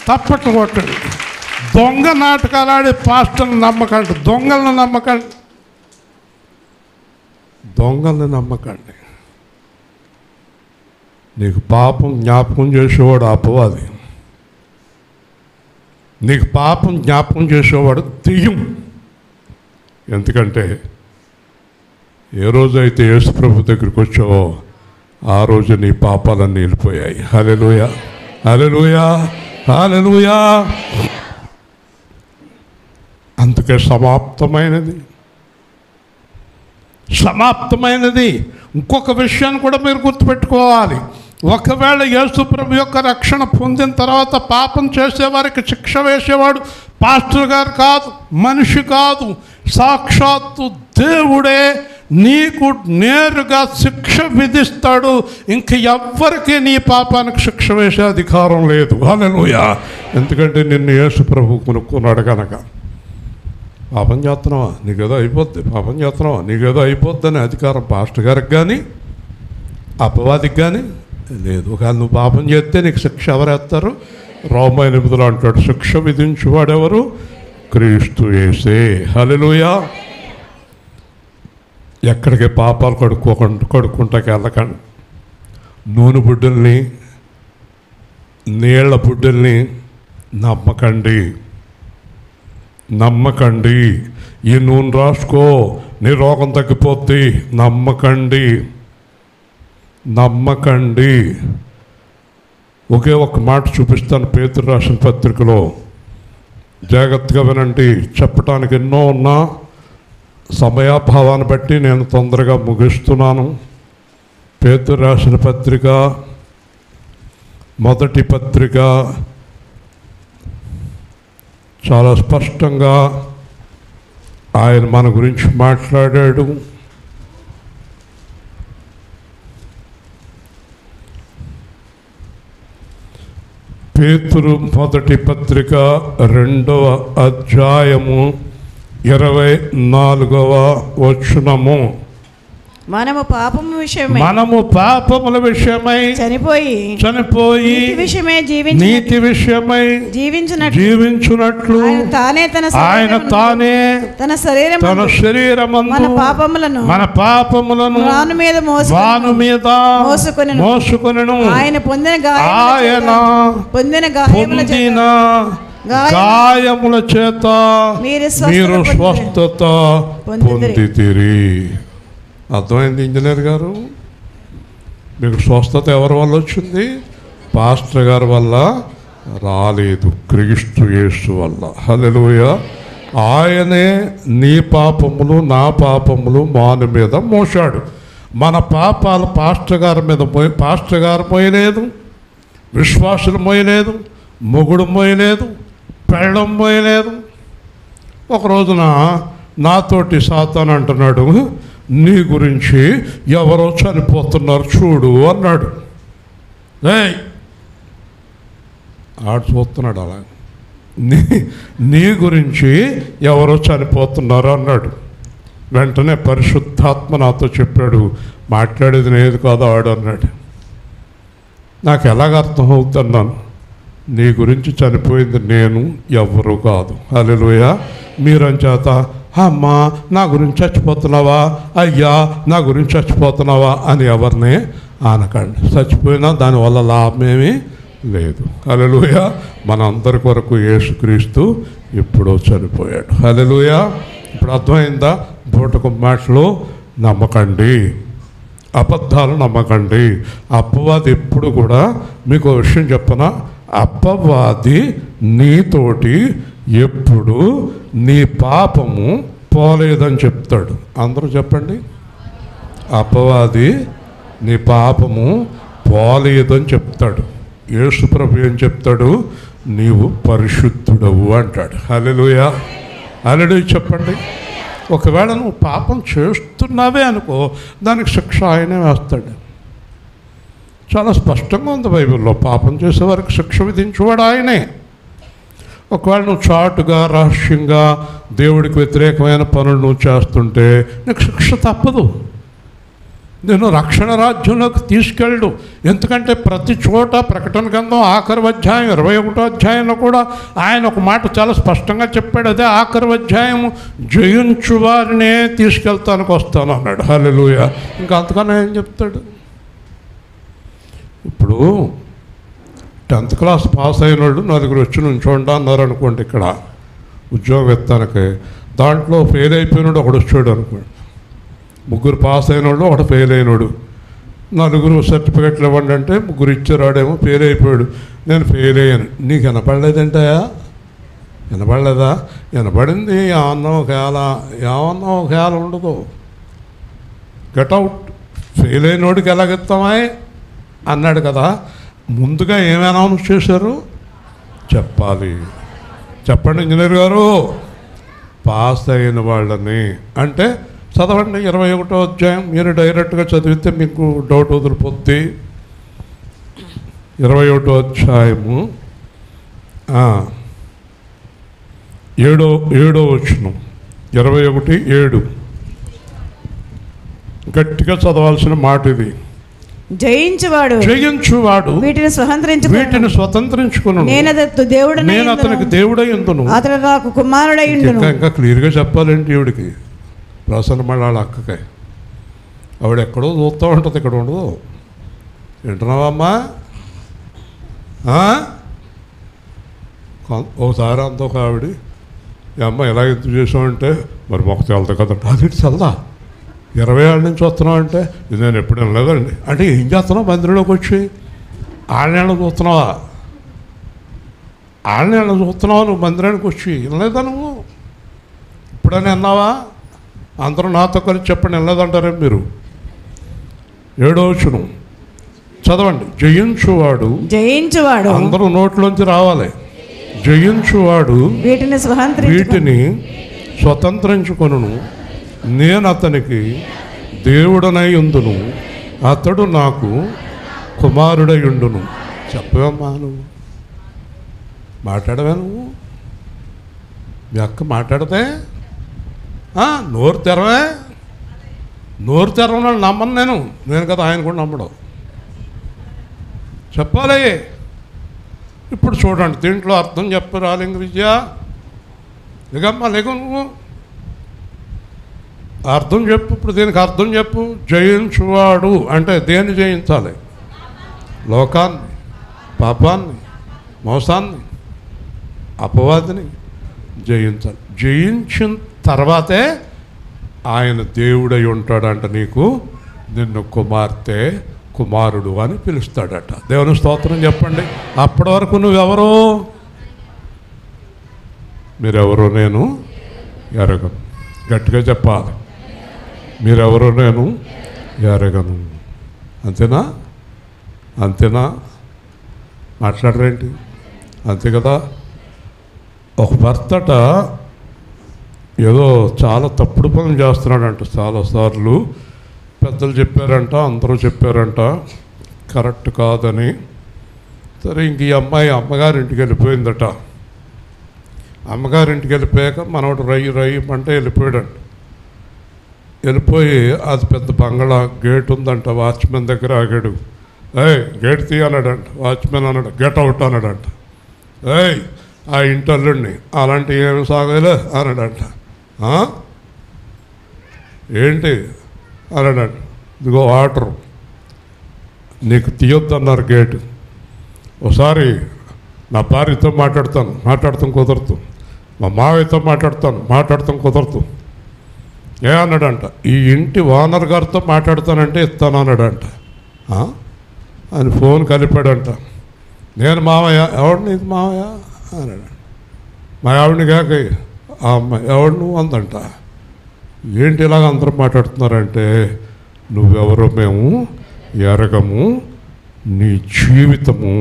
తప్పట్లు కొట్టండి. దొంగ నాటకాలు ఆడి పాస్టర్ని నమ్మకండి, దొంగలను నమ్మకండి, దొంగల్ని నమ్మకండి. నీకు పాపం జ్ఞాపకం చేసేవాడు అపవాది, నీకు పాపం జ్ఞాపకం చేసేవాడు దెయ్యం. ఎందుకంటే ఏ రోజైతే యేసు ప్రభు దగ్గరికి వచ్చావో ఆ రోజు నీ పాపాలన్నీ వెళ్ళిపోయాయి. హల్లెలూయా, హల్లెలూయా, హల్లెలూయా. అందుకే సమాప్తమైనది, సమాప్తమైనది. ఇంకొక విషయాన్ని కూడా మీరు గుర్తుపెట్టుకోవాలి. ఒకవేళ యేసు ప్రభు యొక్క రక్షణ పొందిన తర్వాత పాపం చేసేవారికి శిక్ష వేసేవాడు పాస్టర్ గారు కాదు, మనిషి కాదు, సాక్షాత్తు దేవుడే నీకు నేరుగా శిక్ష విధిస్తాడు. ఇంక ఎవ్వరికీ నీ పాపానికి శిక్ష వేసే అధికారం లేదు. హల్లెలూయా. ఎందుకంటే నిన్ను యేసు ప్రభు కొనుక్కున్నాడు కనుక. పాపం చేస్తున్నావా, నీకేదో అయిపోద్ది, పాపం చేస్తున్నావా, నీకేదో అయిపోద్ది అనే అధికారం పాస్టర్ గారికి కానీ అపవాదికి కానీ లేదు. ఒకవేళ నువ్వు పాపం చేస్తే నీకు శిక్ష ఎవరేస్తారు? రోమా 8 అంటాడు, శిక్ష విధించేవాడెవరు? క్రీస్తు యేసే. హల్లెలూయా. ఎక్కడికి పాపాలు కడుక్కుంటాకి వెళ్ళకండి. నూనె బుడ్డల్ని నీళ్ల బుడ్డల్ని నమ్మకండి, నమ్మకండి. ఈ నూనె రాసుకో నీ రోగం తగ్గిపోద్ది, నమ్మకండి, నమ్మకండి. ఒకే ఒక మాట చూపిస్తాను పేతురు రాసిన పత్రికలో, జాగ్రత్తగా వినండి. చెప్పడానికి ఎన్నో ఉన్నా సమయాభావాన్ని బట్టి నేను తొందరగా ముగిస్తున్నాను. పేతురు రాసిన పత్రిక, మొదటి పత్రిక చాలా స్పష్టంగా ఆయన మన గురించి మాట్లాడాడు. పేతురు మొదటి పత్రిక 2వ అధ్యాయము 24వ వచనము. మనము పాపము విషయమై మనము పాపముల విషయమై చనిపోయి నీతి విషయమై జీవించున్నట్లు ఆయన తానే తన శరీరమందు మన పాపములను వాను మీద మోసుకొనెను. ఆయన పొందిన గాయముల చేత మీరు స్వస్థత పొందితిరి. అర్థమైంది ఇంజనీర్ గారు? మీకు స్వస్థత ఎవరి వల్ల వచ్చింది? పాస్టర్ గారి వల్ల రాలేదు, క్రీస్తు యేసు వల్ల. హల్లెలూయా. ఆయనే నీ పాపములు నా పాపములు మాను మీద మోసాడు. మన పాపాలు పాస్టర్ గారి మీద పాస్టర్ గారు మోయలేదు, విశ్వాసులు మోయలేదు, మొగుడు మోయలేదు, పెళ్ళం మోయలేదు. ఒక రోజున నాతోటి సాతాను అంటున్నాడు, నీ గురించి ఎవరో చనిపోతున్నారు చూడు అన్నాడు. ఆడు చూస్తున్నాడు అలా, నీ గురించి ఎవరో చనిపోతున్నారు అన్నాడు. వెంటనే పరిశుద్ధాత్మ నాతో చెప్పాడు, మాట్లాడేది నేది కాదు ఆడు అన్నాడు. నాకు ఎలాగ అర్థం అవుతున్నాను, నీ గురించి చనిపోయింది నేను, ఎవ్వరూ కాదు. హల్లెలూయా. మీరంచేత అమ్మా నా గురించి చచ్చిపోతున్నావా, అయ్యా నా గురించి చచ్చిపోతున్నావా అని ఎవరిని అనకండి. చచ్చిపోయినా దానివల్ల లాభమేమీ లేదు. హల్లెలూయా. మనందరి కొరకు యేసుక్రీస్తు ఎప్పుడో చనిపోయాడు. హల్లెలూయా. ఇప్పుడు అర్థమైందా? బూటకు మాటలు నమ్మకండి, అబద్ధాలు నమ్మకండి. అపవాది ఎప్పుడు కూడా మీకు ఒక విషయం చెప్పనా, అపవాది నీతోటి ఎప్పుడు నీ పాపము పోలేదని చెప్తాడు. అందరూ చెప్పండి. అపవాది నీ పాపము పోలేదని చెప్తాడు. యేసు ప్రభు ఏం చెప్తాడు? నీవు పరిశుద్ధుడవు అంటాడు. హల్లెలూయా. హల్లెలూయా చెప్పండి. ఒకవేళ నువ్వు పాపం చేస్తున్నావే అనుకో, దానికి శిక్ష ఆయనే వేస్తాడు. చాలా స్పష్టంగా ఉంది బైబిల్లో, పాపం చేసే వారికి శిక్ష విధించేవాడు ఆయనే. ఒకవేళ నువ్వు చాటుగా రహస్యంగా దేవుడికి వ్యతిరేకమైన పనులు నువ్వు చేస్తుంటే నీకు శిక్ష తప్పదు. నేను రక్షణ రాజ్యంలోకి తీసుకెళ్ళు. ఎందుకంటే ప్రతి చోట ప్రకటన గ్రంథం ఆఖరి అధ్యాయం 21వ అధ్యాయంలో కూడా ఆయన ఒక మాట చాలా స్పష్టంగా చెప్పాడు. అదే ఆఖరి అధ్యాయము, జయించు వారినే తీసుకెళ్తానికి వస్తాను అన్నాడు. హల్లెలూయా. ఇంకా అంతకన్నా ఏం చెప్తాడు? ఇప్పుడు 10th క్లాస్ పాస్ అయిన వాళ్ళు 4 వచ్చి నుంచోండి అన్నారు అనుకోండి, ఇక్కడ ఉద్యోగం ఎత్తానికి. దాంట్లో ఫెయిల్ అయిపోయినాడు ఒకడు వచ్చాడు అనుకోండి, 3 పాస్ అయినోడు ఒకటి ఫెయిల్ అయినాడు. 4 సర్టిఫికెట్లు ఇవ్వండి అంటే 3 ఇచ్చారాడేమో ఫెయిల్ అయిపోయాడు. నేను ఫెయిల్ అయ్యాను. నీకు వినపడలేదంటాయా? వినపడలేదా? వినపడింది. ఏమన్నా ఒకవేళ ఉండదు. గెట్అవుట్. ఫెయిల్ అయినోడికి ఎలాగెత్తామా అన్నాడు కదా. ముందుగా ఏమి అనౌన్స్ చేశారు చెప్పాలి. చెప్పండి ఇంజనీర్ గారు. పాస్ అయిన వాళ్ళని అంటే చదవండి 21వ అధ్యాయం. మీరు డైరెక్ట్గా చదివితే మీకు డౌట్ వదిలిపోద్ది. 21వ అధ్యాయము 7వ వచనం. 21:7 గట్టిగా చదవాల్సిన మాట ఇది. జయించువాడు వీటిని స్వతంత్రించుకును. నేను అతనికి దేవుడయ్యుందును, అతడు నాకు కుమారుడయ్యుండును. ఇంకా క్లియర్గా చెప్పాలంటే ఈవిడికి ప్రసన్న మళ్ళీ వాళ్ళ అక్కకి ఆవిడ ఎక్కడో చూస్తూ ఉంటుంది, ఇక్కడ ఉండదు. వింటున్నావమ్మా? ఒకసారి అంత ఒక ఆవిడ, ఈ అమ్మ ఎలా ఎందుకు చేసామంటే, మరి మొక్క తెలదు కదంటే, అది చల్దా 20 ఏళ్ళ నుంచి వస్తున్నావు అంటే, ఇది నేను ఎప్పుడు వినలేదండి. అంటే ఏం చేస్తున్నావు మందిరంలోకి వచ్చి? ఆళ్ళేళ్ళ చూస్తున్నావా? ఆళ్ళేళ్ళ చూస్తున్నావా నువ్వు మందిరానికి వచ్చి? వినలేదా నువ్వు? ఇప్పుడైనా విన్నావా? అందరూ నాతో కలిసి చెప్పండి, వినలేదంటారే మీరు. 7వ వచనం చదవండి. జయించువాడు అందరూ నోట్లోంచి రావాలి. జయించువాడు వీటిని స్వతంత్రించుకొనును. నేను అతనికి దేవుడనై ఉందును, అతడు నాకు కుమారుడై ఉండును. చెప్పవమ్మా నువ్వు? మాట్లాడవా నువ్వు? మీ అక్క మాట్లాడితే నోరు తెరవే? నోరు తెరవనాడు నమ్మను నేను కదా ఆయన కూడా నమ్మడం చెప్పాలి. ఇప్పుడు చూడండి దీంట్లో అర్థం చెప్పు రాలింగ విద్య లేకమ్మా లేక నువ్వు అర్థం చెప్పు. ఇప్పుడు దీనికి అర్థం చెప్పు. జయించువాడు అంటే దేన్ని జయించాలి? లోకాన్ని, పాపాన్ని, మోసాన్ని, అపవాదిని జయించాలి. జయించిన తర్వాతే ఆయన దేవుడై ఉంటాడంట. నీకు నిన్ను కుమార్తె కుమారుడు అని పిలుస్తాడట. దేవుని స్తోత్రం చెప్పండి. అప్పటి వరకు నువ్వెవరో మీరెవరో నేను ఎరగను. గట్టిగా చెప్పాలి. మీరెవరో నేను ఎరగను. అంతేనా? అంతేనా? మాట్లాడరేంటి? అంతే కదా. ఒక భర్తట ఏదో చాలా తప్పుడు పనులు చేస్తున్నాడంట. చాలాసార్లు పెద్దలు చెప్పారంట, అందరూ చెప్పారంట కరెక్ట్ కాదని. సరే ఇంక ఈ అమ్మాయి అమ్మగారింటికి వెళ్ళిపోయిందట. అమ్మగారింటికి వెళ్ళిపోయాక మనోడు రయ్యమంటే వెళ్ళిపోయాడంట. వెళ్ళిపోయి అది పెద్ద బంగళా గేట్ ఉందంట. వాచ్మెన్ దగ్గర ఆగాడు. గేట్ తీయన్నాడంట. వాచ్మెన్ అన్నాడు గెట్ అవుట్ అన్నాడంట. ఆ ఇంటల్లుడిని అలాంటి ఏమి సాగలే అన్నాడంట. ఏంటి అన్నాడంట. ఇదిగో వాటర్ నీకు తీయొద్దన్నారు గేటు. ఒకసారి నా భార్యతో మాట్లాడతాం కుదరదు. మా మావయ్యతో మాట్లాడతాం కుదరదు. అన్నాడంట. ఈ ఇంటి ఓనర్ గారితో మాట్లాడతానంటే ఇస్తాను అన్నాడంట. ఆయన ఫోన్ కలిపాడంట. నేను మావయ్య. ఎవడు నీకు మావయ్య అన్నాడు. మా ఆవిడని కాక ఆ అమ్మాయి ఎవడు నువ్వు అందంట. ఏంటి ఇలాగ అందరూ మాట్లాడుతున్నారంటే నువ్వెవరో మేము ఎరగము, నీ జీవితము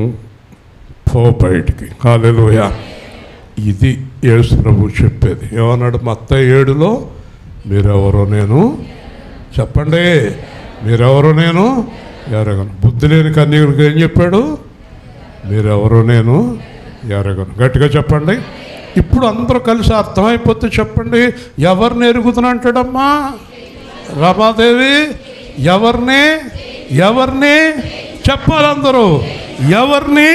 పో బయటికి. హల్లెలూయా. ఇది యేసు ప్రభువు చెప్పేది. ఏమన్నాడు మత్తయి 7లో? మీరెవరో నేను చెప్పండి. మీరెవరో నేను ఎరగను. బుద్ధి లేని కన్యకుడికి ఏం చెప్పాడు? మీరెవరో నేను ఎరగను. గట్టిగా చెప్పండి. ఇప్పుడు అందరూ కలిసి అర్థమైపోతే చెప్పండి. ఎవరిని ఎరుగుతున్నా అంటాడమ్మా రమాదేవి? ఎవరిని చెప్పాలి అందరూ? ఎవరిని?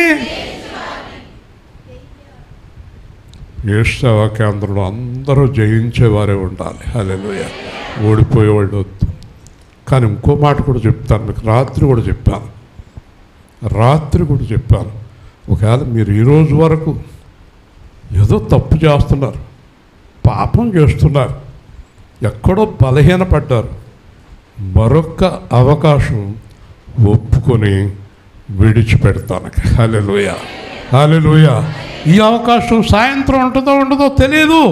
యేసు కేంద్రంలో అందరూ జయించేవారే ఉండాలి. హల్లెలూయా. ఓడిపోయేవాళ్ళు వద్దు. కానీ ఇంకో మాట కూడా చెప్తాను మీకు. రాత్రి కూడా చెప్పాను. ఒకవేళ మీరు ఈరోజు వరకు ఏదో తప్పు చేస్తున్నారు, పాపం చేస్తున్నారు, ఎక్కడో బలహీనపడ్డారు, మరొక అవకాశం ఒప్పుకొని విడిచిపెడతాను. హల్లెలూయా. హల్లెలూయా. ఈ అవకాశం సాయంత్రం ఉంటుందో ఉండదో తెలియదు.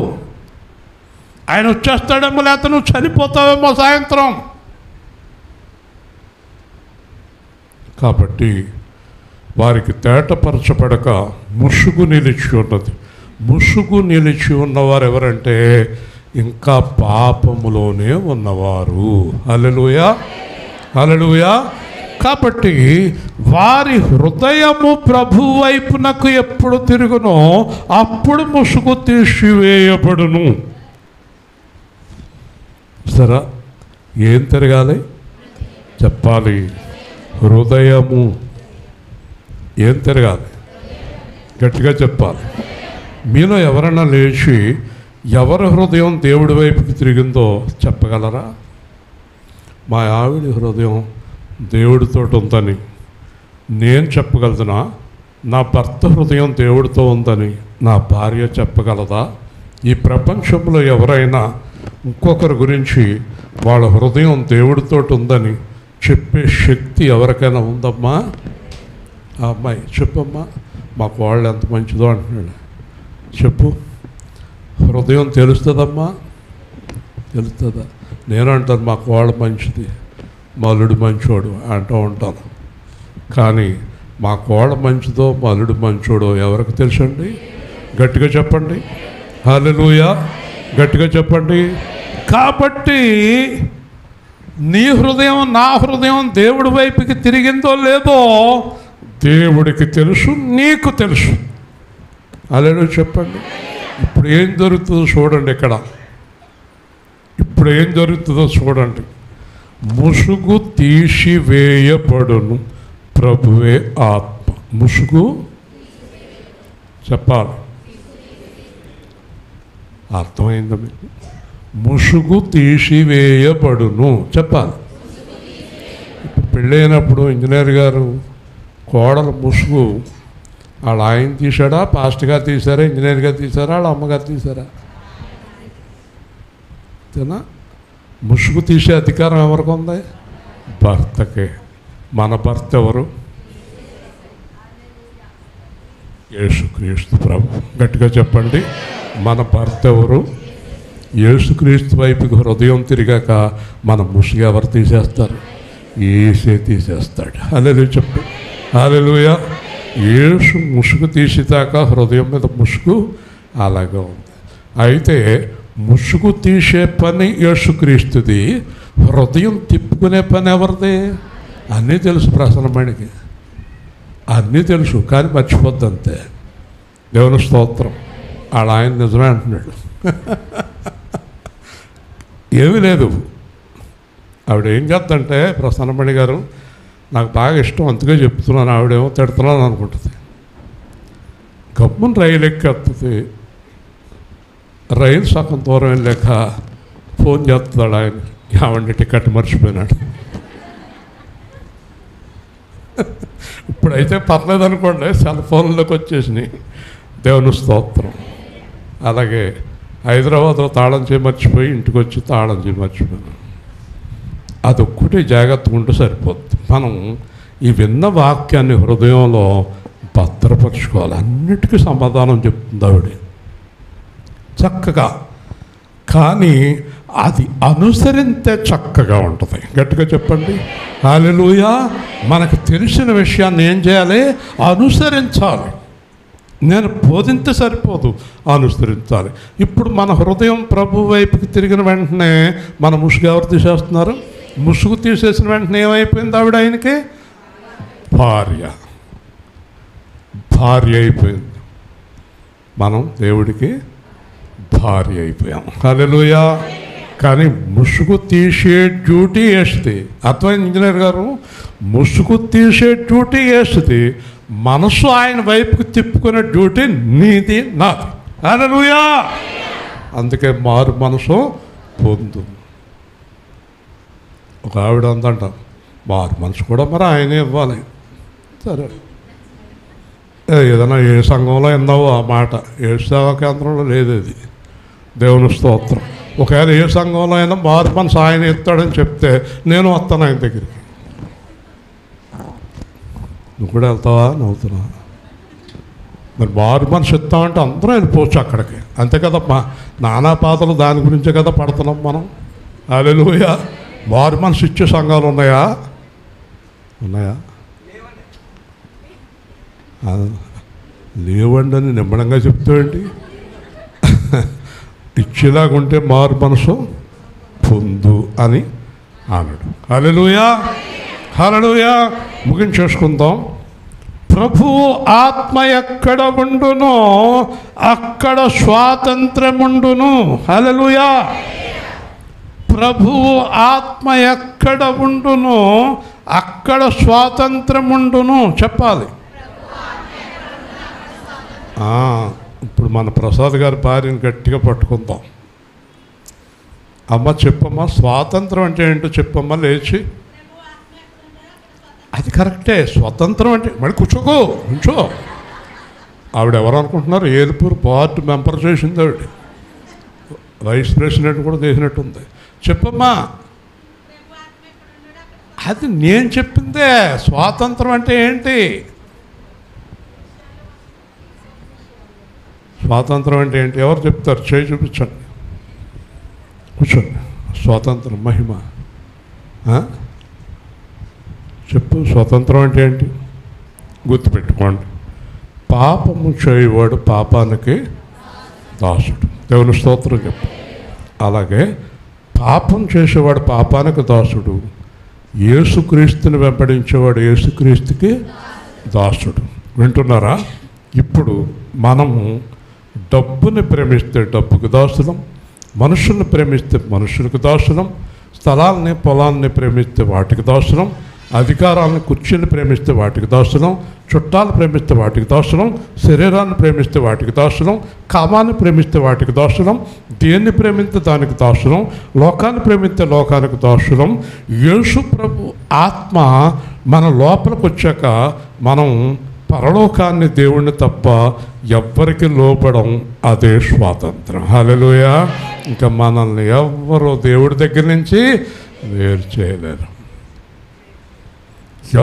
ఆయన వచ్చేస్తాడేమో, లేకపోతే నువ్వు చనిపోతావేమో సాయంత్రం. కాబట్టి వారికి తేటపరచబడక ముసుగు నిలిచి ఉన్నవారు ఎవరంటే ఇంకా పాపములోనే ఉన్నవారు. హల్లెలూయా. హల్లెలూయా. కాబట్టి వారి హృదయము ప్రభు వైపునకు ఎప్పుడు తిరుగునో అప్పుడు ముసుగు తీసివేయబడును. సరే, ఏం తిరగాలి చెప్పాలి? హృదయము. ఏం తిరగాలి? గట్టిగా చెప్పాలి. మీలో ఎవరైనా లేచి ఎవరి హృదయం దేవుడి వైపుకి తిరిగిందో చెప్పగలరా? మా ఆవిడ హృదయం దేవుడితో ఉందని నేను చెప్పగలదునా? నా భర్త హృదయం దేవుడితో ఉందని నా భార్య చెప్పగలదా? ఈ ప్రపంచంలో ఎవరైనా ఇంకొకరి గురించి వాళ్ళ హృదయం దేవుడితో ఉందని చెప్పే శక్తి ఎవరికైనా ఉందమ్మా? ఆ అమ్మాయి చెప్పమ్మా, మాకు వాళ్ళు ఎంత మంచిదో అంటున్నాడు. చెప్పు. హృదయం తెలుస్తుందమ్మా? తెలుస్తుందా? నేను అంటాను మాకు వాళ్ళు మంచిది, మల్లుడు మంచోడు అంటూ ఉంటాను. కానీ మా కోళ్ళ మంచిదో మల్లుడు మంచోడో ఎవరికి తెలుసండి? గట్టిగా చెప్పండి. హల్లెలూయా. గట్టిగా చెప్పండి. కాబట్టి నీ హృదయం నా హృదయం దేవుడి వైపుకి తిరిగిందో లేదో దేవుడికి తెలుసు, నీకు తెలుసు. హల్లెలూయా చెప్పండి. ఇప్పుడు ఏం జరుగుతుందో చూడండి. ఇప్పుడు ఏం జరుగుతుందో చూడండి. ముసుగు తీసివేయబడును, ప్రభువే ఆత్మ. ముసుగు చెప్పాలి, అర్థమైందా మీకు? ముసుగు తీసివేయబడును చెప్పాలి. ఇప్పుడు పెళ్ళైనప్పుడు ఇంజనీర్ గారు కోడలు ముసుగు వాళ్ళ ఆయన తీశాడా, పాస్ట్ గారు తీశారా, ఇంజనీర్ గారు తీశారా, వాళ్ళ అమ్మగారు తీశారా? అంతేనా? ముసుగు తీసే అధికారం ఎవరికి ఉంది? భర్తకే. మన భర్త ఎవరు? యేసుక్రీస్తు ప్రభు. గట్టిగా చెప్పండి, మన భర్త ఎవరు? యేసుక్రీస్తు వైపుకి హృదయం తిరిగాక మన ముసుగు ఎవరు తీసేస్తారు? యేసే తీసేస్తాడు. హల్లెలూయా చెప్పు, హల్లెలూయా. యేసు ముసుగు తీసేదాకా హృదయం మీద ముసుగు అలాగే ఉంది. అయితే ముసుగు తీసే పని యేసుక్రీస్తుది, హృదయం తిప్పుకునే పని ఎవరిది? అన్నీ తెలుసు ప్రసన్నమణికి, అన్నీ తెలుసు, కానీ మర్చిపోద్ది అంతే. దేవుని స్తోత్రం. ఆడ ఆయన నిజమే అంటున్నాడు. ఏమీ లేదు. ఆవిడ ఏం చేద్దంటే, ప్రసన్నమణి గారు నాకు బాగా ఇష్టం అందుకే చెప్తున్నాను, ఆవిడేమో తిడుతున్నాను అనుకుంటుంది. గమ్మున రైలు ఎక్కేస్తుంది, రైలు సగం దూరం వెళ్ళాక ఫోన్ చేస్తున్నాడు ఆయన, ఆవిడ టికెట్ మర్చిపోయినాడు. ఇప్పుడైతే పర్లేదు అనుకోండి, సెల్ ఫోన్లోకి వచ్చేసినాయి. దేవుని స్తోత్రం. అలాగే హైదరాబాద్లో తాళం చేయి మర్చిపోయి ఇంటికి వచ్చి తాళం చేయి మర్చిపోయాను. అదొక్కటి జాగ్రత్తగా ఉంటే సరిపోద్ది. మనం ఈ విన్న వాక్యాన్ని హృదయంలో భద్రపరచుకోవాలి. అన్నిటికీ సమాధానం చెప్తుంది ఆవిడ చక్కగా, కానీ అది అనుసరిస్తే చక్కగా ఉంటుంది. గట్టిగా చెప్పండి హల్లెలూయా. మనకు తెలిసిన విషయాన్ని ఏం చేయాలి? అనుసరించాలి. నేను బోధింతే సరిపోదు, అనుసరించాలి. ఇప్పుడు మన హృదయం ప్రభు వైపుకి తిరిగిన వెంటనే మన ముసుగు ఎవరు తీసేస్తున్నారు? ముసుగు తీసేసిన వెంటనే ఏమైపోయింది? ఆవిడ ఆయనకి భార్య అయిపోయింది. మనం దేవుడికి భార్య అయిపోయాం. హల్లెలూయా. కానీ ముసుగు తీసే డ్యూటీ వేస్తుంది. అర్థమైంది ఇంజనీర్ గారు? ముసుగు తీసే డ్యూటీ వేస్తుంది, మనసు ఆయన వైపుకి తిప్పుకునే డ్యూటీ నీది నాది. హల్లెలూయా. అందుకే మారు మనసు పొందు. ఒక ఆవిడ అందంట, మారు మనసు కూడా మరి ఆయనే ఇవ్వాలి. సరే, ఏదైనా ఏ సంఘంలో విన్నావో ఆ మాట, ఏ సేవా కేంద్రంలో లేదు అది. దేవుని స్తోత్రం. ఒకవేళ ఏ సంఘంలో అయినా మారు మనసు ఆయన ఇస్తాడని చెప్తే నేను వస్తాను ఆయన దగ్గరికి. నువ్వు కూడా వెళ్తావా? నవ్వుతున్నా. మరి మారు మనసు ఇస్తామంటే అందరూ వెళ్ళిపోవచ్చు అక్కడికి, అంతే కదమ్మా. నానా పాతలు దాని గురించే కదా పడుతున్నాం మనం. హల్లెలూయా. మారు మనసు ఇచ్చే సంఘాలు ఉన్నాయా? లేవండి అని నిమ్మడంగా చెప్తావేంటి? ఇచ్చేలాగుంటే మారు మనసు పొందు అని అన్నాడు. హల్లెలూయా, హల్లెలూయా. ముగించేసుకుందాం. ప్రభువు ఆత్మ ఎక్కడ ఉండునో అక్కడ స్వాతంత్రముండును. హల్లెలూయా. ప్రభువు ఆత్మ ఎక్కడ ఉండునో అక్కడ స్వాతంత్రముండును చెప్పాలి. ఇప్పుడు మన ప్రసాద్ గారి భార్యను గట్టిగా పట్టుకుందాం. అమ్మ చెప్పమ్మా, స్వాతంత్రం అంటే ఏంటో చెప్పమ్మా లేచి. అది కరెక్టే, స్వతంత్రం అంటే మళ్ళీ కూర్చోకో కూర్చో. ఆవిడ ఎవరు అనుకుంటున్నారు? ఏలుపూరు బోర్డు మెంబర్ చేసింది ఆవిడ, వైస్ ప్రెసిడెంట్ కూడా చేసినట్టుంది. చెప్పమ్మా. అది నేను చెప్పిందే. స్వాతంత్రం అంటే ఏంటి? స్వాతంత్రం అంటే ఏంటి? ఎవరు చెప్తారు? చేయి చూపించండి, కూర్చోండి. స్వాతంత్రం మహిమ చెప్పు. స్వాతంత్రం అంటే ఏంటి? గుర్తుపెట్టుకోండి. పాపము చేయవాడు పాపానికి దాసుడు. దేవుని స్తోత్రం చెప్పు. అలాగే పాపం చేసేవాడు పాపానికి దాసుడు, యేసుక్రీస్తుని వెంబడించేవాడు యేసుక్రీస్తుకి దాసుడు. వింటున్నారా? ఇప్పుడు మనము డబ్బుని ప్రేమిస్తే డబ్బుకు దాసులం, మనుషుల్ని ప్రేమిస్తే మనుషులకు దాసులం, స్థలాల్ని పొలాల్ని ప్రేమిస్తే వాటికి దాసులం, అధికారాలను కుర్చీని ప్రేమిస్తే వాటికి దాసులం, చుట్టాలు ప్రేమిస్తే వాటికి దాసులం, శరీరాన్ని ప్రేమిస్తే వాటికి దాసులం, కామాన్ని ప్రేమిస్తే వాటికి దాసులం, దేన్ని ప్రేమిస్తే దానికి దాసులం, లోకాన్ని ప్రేమిస్తే లోకానికి దాసులం. యేసు ప్రభు ఆత్మ మన లోపలికి వచ్చాక మనం పరలోకాన్ని దేవుణ్ణి తప్ప ఎవ్వరికి లోపడం అదే స్వాతంత్రం. హల్లెలూయా. ఇంకా మనల్ని ఎవ్వరూ దేవుడి దగ్గర నుంచి వేరు చేయలేరు,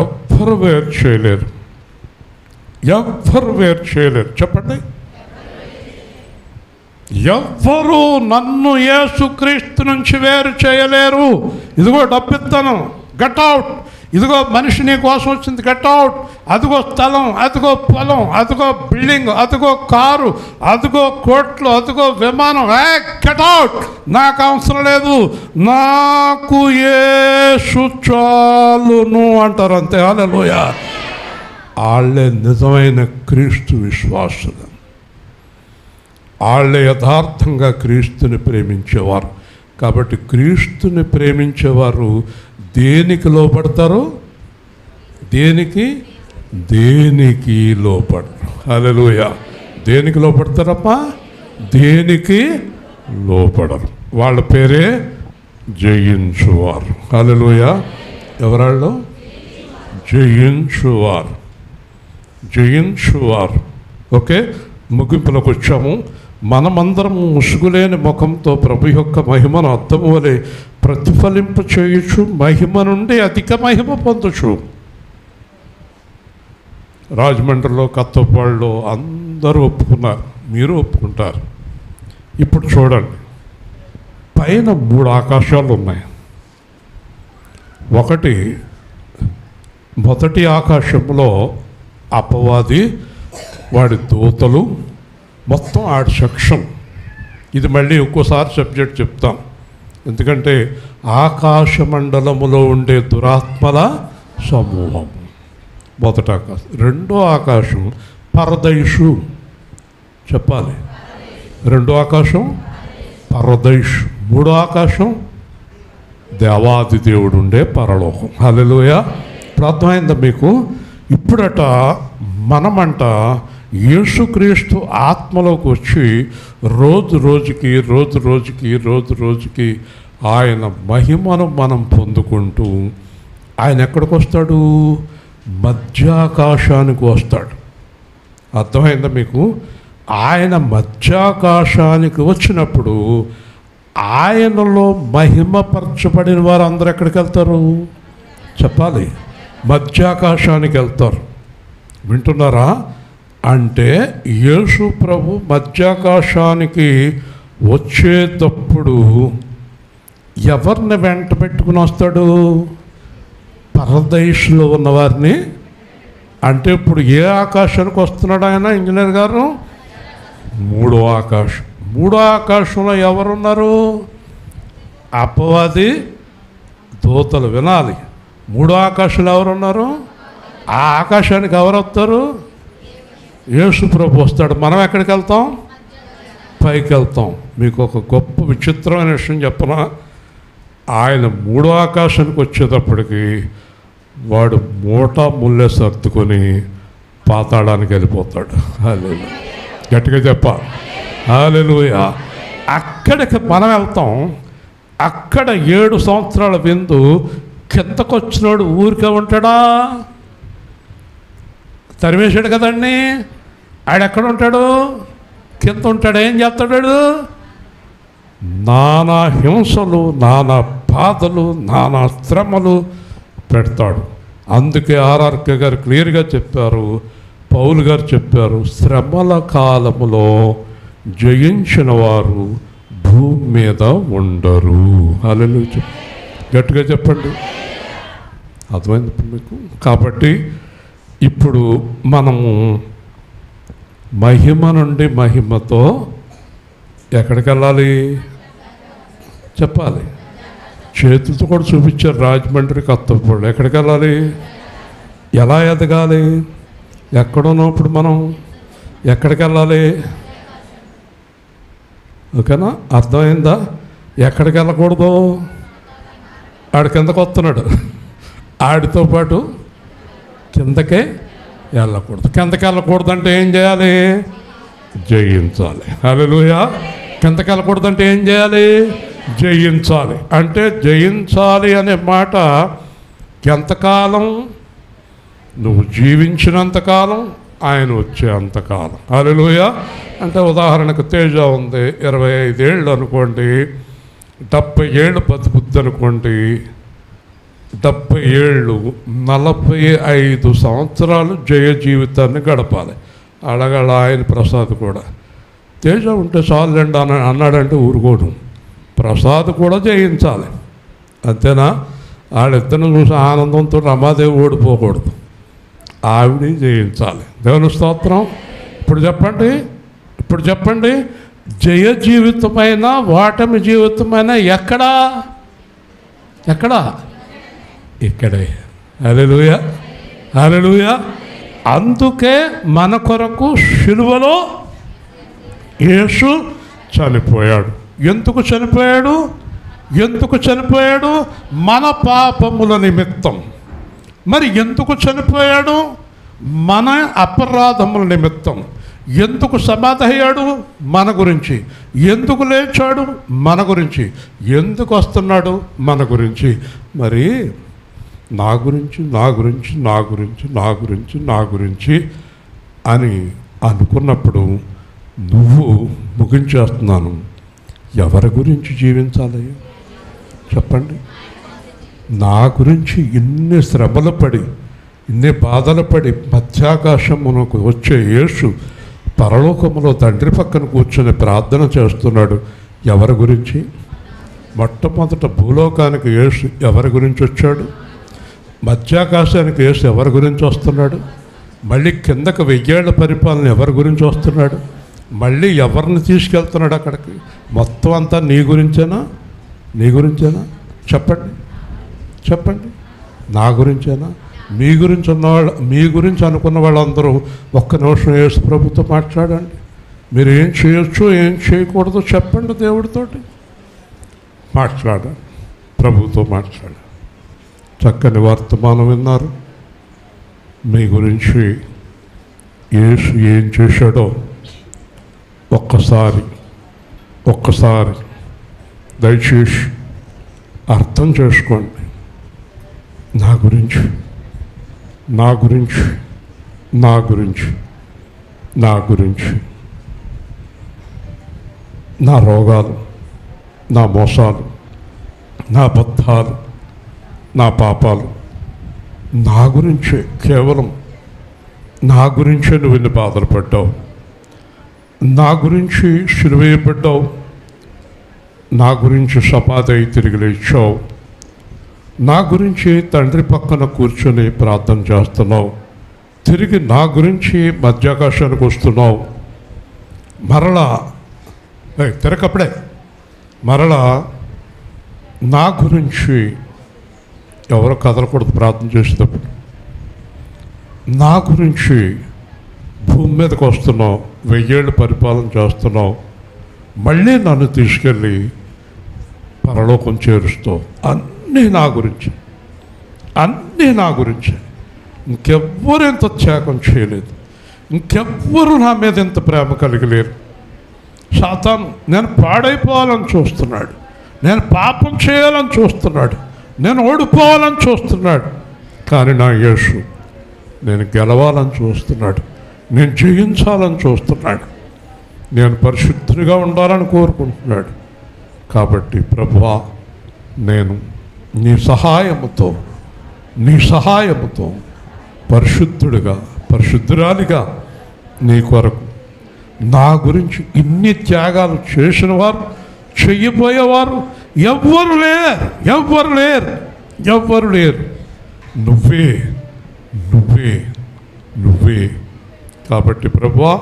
ఎవ్వరు వేరు చేయలేరు, ఎవ్వరు వేరు చేయలేరు. చెప్పండి, ఎవ్వరూ నన్ను యేసుక్రీస్తు నుంచి వేరు చేయలేరు. ఇదిగో డబ్బిత్తనం, గట్ అవుట్. ఇదిగో మనిషి నీ కోసం వచ్చింది, గట్ అవుట్. అదిగో స్థలం, అదిగో పొలం, అదిగో బిల్డింగ్, అదిగో కారు, అదిగో కోట్లు, అదిగో విమానం, గట్ అవుట్. నాకు అవసరం లేదు, నాకు యేసు చాలును అంటారు, అంతే. హల్లెలూయా. వాళ్ళే నిజమైన క్రీస్తు విశ్వాసులు, వాళ్ళే యథార్థంగా క్రీస్తుని ప్రేమించేవారు. కాబట్టి క్రీస్తుని ప్రేమించేవారు దేనికి లోపడతారు? దేనికి లోపడరు. హల్లెలూయా. దేనికి లోపడతారప్పా? దేనికి లోపడరు. వాళ్ళ పేరే జయించువారు. హల్లెలూయా. ఎవరాళ్ళు? జయించువారు. ఓకే, ముగింపులకు వచ్చాము. మనమందరం ముసుగులేని ముఖంతో ప్రభు యొక్క మహిమను అద్దము వలె ప్రతిఫలింప చేయొచ్చు, మహిమ నుండి అధిక మహిమ పొందొచ్చు. రాజమండ్రిలో, కత్తపాడులో అందరూ ఒప్పుకున్నారు, మీరు ఒప్పుకుంటారు. ఇప్పుడు చూడండి, పైన 3 ఆకాశాలు ఉన్నాయి. మొదటి ఆకాశంలో అపవాది, వాడి దూతలు, మొత్తం ఆడి సెక్షన్. ఇది మళ్ళీ ఒక్కోసారి సబ్జెక్ట్ చెప్తాం, ఎందుకంటే ఆకాశ మండలములో ఉండే దురాత్మల సమూహం మొదటి ఆకాశం. రెండో ఆకాశం పరదైషు. చెప్పాలి, రెండో ఆకాశం పరదైషు. మూడో ఆకాశం దేవాది దేవుడు ఉండే పరలోకం. హల్లెలూయా. అర్థమైందా మీకు? ఇప్పుడట మనమంట యేసుక్రీస్తు ఆత్మలోకి వచ్చి రోజు రోజుకి ఆయన మహిమను మనం పొందుకుంటూ ఆయన ఎక్కడికి వస్తాడు? మధ్యాకాశానికి వస్తాడు. అర్థమైందా మీకు? ఆయన మధ్యాకాశానికి వచ్చినప్పుడు ఆయనలో మహిమపరచబడిన వారు అందరూ ఎక్కడికి వెళ్తారు? చెప్పాలి, మధ్యాకాశానికి వెళ్తారు. వింటున్నారా? అంటే యేసు ప్రభు మధ్యాకాశానికి వచ్చేటప్పుడు ఎవరిని వెంట పెట్టుకుని వస్తాడు? పరదైసులో ఉన్నవారిని. అంటే ఇప్పుడు ఏ ఆకాశానికి వస్తున్నాడు ఆయన, ఇంజనీర్ గారు? మూడో ఆకాశం. మూడో ఆకాశంలో ఎవరున్నారు? అపవాది, దూతలు. వినాలి, మూడో ఆకాశంలో ఎవరున్నారు? ఆ ఆకాశానికి ఎవరు వస్తారు? యేసు ప్రభు వస్తాడు. మనం ఎక్కడికి వెళ్తాం? పైకి వెళ్తాం. మీకు ఒక గొప్ప విచిత్రమైన విషయం చెప్పనా? ఆయన మూడో ఆకాశానికి వచ్చేటప్పటికి వాడు మూటా ముల్లె సర్దుకొని పాతాళానికి వెళ్ళిపోతాడు. హల్లెలూయా. గట్టిగా చెప్పాలి, హల్లెలూయా. అక్కడికి మనం వెళ్తాం. అక్కడ 7 సంవత్సరాల విందు. కిందకు వచ్చినాడు ఊరికే ఉంటాడా? తరిమేశాడు కదండి. ఆడెక్కడ ఉంటాడు? కింద ఉంటాడు. ఏం చేస్తాడు? నానా హింసలు, నానా బాధలు, నానా శ్రమలు పెడతాడు. అందుకే ఆర్ఆర్కే గారు క్లియర్గా చెప్పారు, పౌలు గారు చెప్పారు, శ్రమల కాలములో జయించిన వారు భూమి మీద ఉండరు. హల్లెలూయా. గట్టిగా చెప్పండి. అర్థమైంది మీకు? కాబట్టి ఇప్పుడు మనము మహిమ నుండి మహిమతో ఎక్కడికి వెళ్ళాలి? చెప్పాలి. చేతులతో కూడా చూపించారు రాజమండ్రి, కత్తపూడి. ఎక్కడికి వెళ్ళాలి? ఎలా ఎదగాలి? ఎక్కడున్నప్పుడు మనం ఎక్కడికి వెళ్ళాలి? ఓకేనా? అర్థమైందా? ఎక్కడికి వెళ్ళకూడదు? ఆడు కిందకు వస్తున్నాడు, ఆడితో పాటు కిందకే వెళ్ళకూడదు. కిందకి వెళ్ళకూడదంటే ఏం చేయాలి? జయించాలి. హల్లెలూయా. కిందకి వెళ్ళకూడదంటే ఏం చేయాలి? జయించాలి. అంటే జయించాలి అనే మాట ఎంతకాలం? నువ్వు జీవించినంతకాలం, ఆయన వచ్చే అంతకాలం. హల్లెలూయా. అంటే ఉదాహరణకు తేజ ఉంది, 25 ఏళ్ళు అనుకోండి, 70 ఏళ్ళు బతుకుద్ది అనుకోండి, 70 ఏళ్ళు 45 సంవత్సరాలు జయ జీవితాన్ని గడపాలి. అడగల ఆయన ప్రసాద్ కూడా. తేజ ఉంటే చాలండి అన్నాడంటే ఊరుకోడు. ప్రసాద్ కూడా జయించాలి. అంతేనా? వాళ్ళిద్దరిని చూసి ఆనందంతో రమాదేవి ఓడిపోకూడదు, ఆవిడ జయించాలి. దేవుని స్తోత్రం. ఇప్పుడు చెప్పండి, జయ జీవితమైన ఓటమి జీవితమైన ఎక్కడా? ఇక్కడే. హల్లెలూయా, హల్లెలూయా. అందుకే మన కొరకు శిలువలో యేసు చనిపోయాడు. ఎందుకు చనిపోయాడు? మన పాపముల నిమిత్తం. మరి ఎందుకు చనిపోయాడు? మన అపరాధముల నిమిత్తం. ఎందుకు సమాధి అయ్యాడు? మన గురించి. ఎందుకు లేచాడు? మన గురించి. ఎందుకు వస్తున్నాడు? మన గురించి. మరి నా గురించి అని అనుకున్నప్పుడు నువ్వు ముగించేస్తున్నాను. ఎవరి గురించి జీవించాలి చెప్పండి? నా గురించి ఇన్ని శ్రమలు పడి, ఇన్ని బాధలు పడి, మధ్యాకాశమునకు వచ్చే యేసు పరలోకములో తండ్రి పక్కన కూర్చొని ప్రార్థన చేస్తున్నాడు. ఎవరి గురించి? మొట్టమొదట భూలోకానికి యేసు ఎవరి గురించి వచ్చాడు? మధ్యాకాశానికి యేసు ఎవరి గురించి వస్తున్నాడు? మళ్ళీ కిందకు 1000 ఏళ్ల పరిపాలన ఎవరి గురించి వస్తున్నాడు? మళ్ళీ ఎవరిని తీసుకెళ్తున్నాడు అక్కడికి? మొత్తం అంతా నీ గురించేనా? చెప్పండి. నా గురించేనా? మీ గురించి అనుకున్న వాళ్ళందరూ ఒక్క నిమిషం యేసు ప్రభుతో మాట్లాడండి. మీరు ఏం చేయొచ్చు, ఏం చేయకూడదు చెప్పండి. దేవుడితోటి మాట్లాడండి, ప్రభుతో మాట్లాడండి. చక్కని వర్తమానం విన్నారు. మీ గురించి యేసు ఏం చేశాడో ఒక్కసారి దయచేసి అర్థం చేసుకోండి. నా గురించి నా రోగాలు, నా మోసాలు, నా అబద్ధాలు, నా పాపాలు, నా గురించే, కేవలం నా గురించే నువ్వు ఇన్ని బాధలు పడ్డావు. నా గురించి సిలువేయబడ్డావు. నా గురించి సమాధి అయి తిరిగి లేచావు. నా గురించి తండ్రి పక్కన కూర్చొని ప్రార్థన చేస్తున్నావు. తిరిగి నా గురించి మధ్యాకాశానికి వస్తున్నావు. మరలా తిరగప్పుడే మరలా నా గురించి ఎవరో కదలకూడదు ప్రార్థన చేసేటప్పుడు. నా గురించి భూమి మీదకి వస్తున్నావు, 1000 ఏళ్ళు పరిపాలన చేస్తున్నావు. మళ్ళీ నన్ను తీసుకెళ్ళి పరలోకం చేరుస్తావు. అన్నీ నా గురించి. ఇంకెవ్వరు ఎంత త్యాగం చేయలేదు. ఇంకెవ్వరు నా మీద ఎంత ప్రేమ కలిగలేరు. సాతాను నేను పాడైపోవాలని చూస్తున్నాడు, నేను పాపం చేయాలని చూస్తున్నాడు, నేను ఓడిపోవాలని చూస్తున్నాడు. కానీ నా యేసు నేను గెలవాలని చూస్తున్నాడు, నేను జయించాలని చూస్తున్నాడు, నేను పరిశుద్ధునిగా ఉండాలని కోరుకుంటున్నాడు. కాబట్టి ప్రభువా, నేను నీ సహాయముతో పరిశుద్ధురాలిగా నీ కొరకు నా గురించి ఇన్ని త్యాగాలు చేసిన వారు, చెయ్యబోయేవారు ఎవ్వరు లేరు. నువ్వే. కాబట్టి ప్రభువా,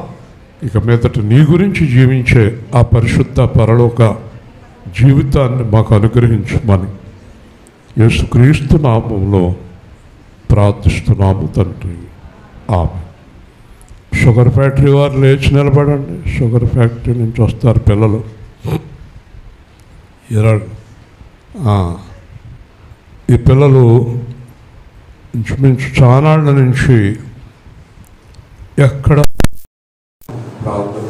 ఇక మీదట నీ గురించి జీవించే ఆ పరిశుద్ధ పరలోక జీవితాన్ని మాకు అనుగ్రహించమని యేసుక్రీస్తు నామములో ప్రార్థిస్తున్నాము తండ్రి. ఆమె. షుగర్ ఫ్యాక్టరీ వారు లేచి నిలబడండి. షుగర్ ఫ్యాక్టరీ నుంచి వస్తారు పిల్లలు. ఈ పిల్లలు ఇంచుమించు చానాళ్ళ నుంచి ఎక్కడ ప్రార్థన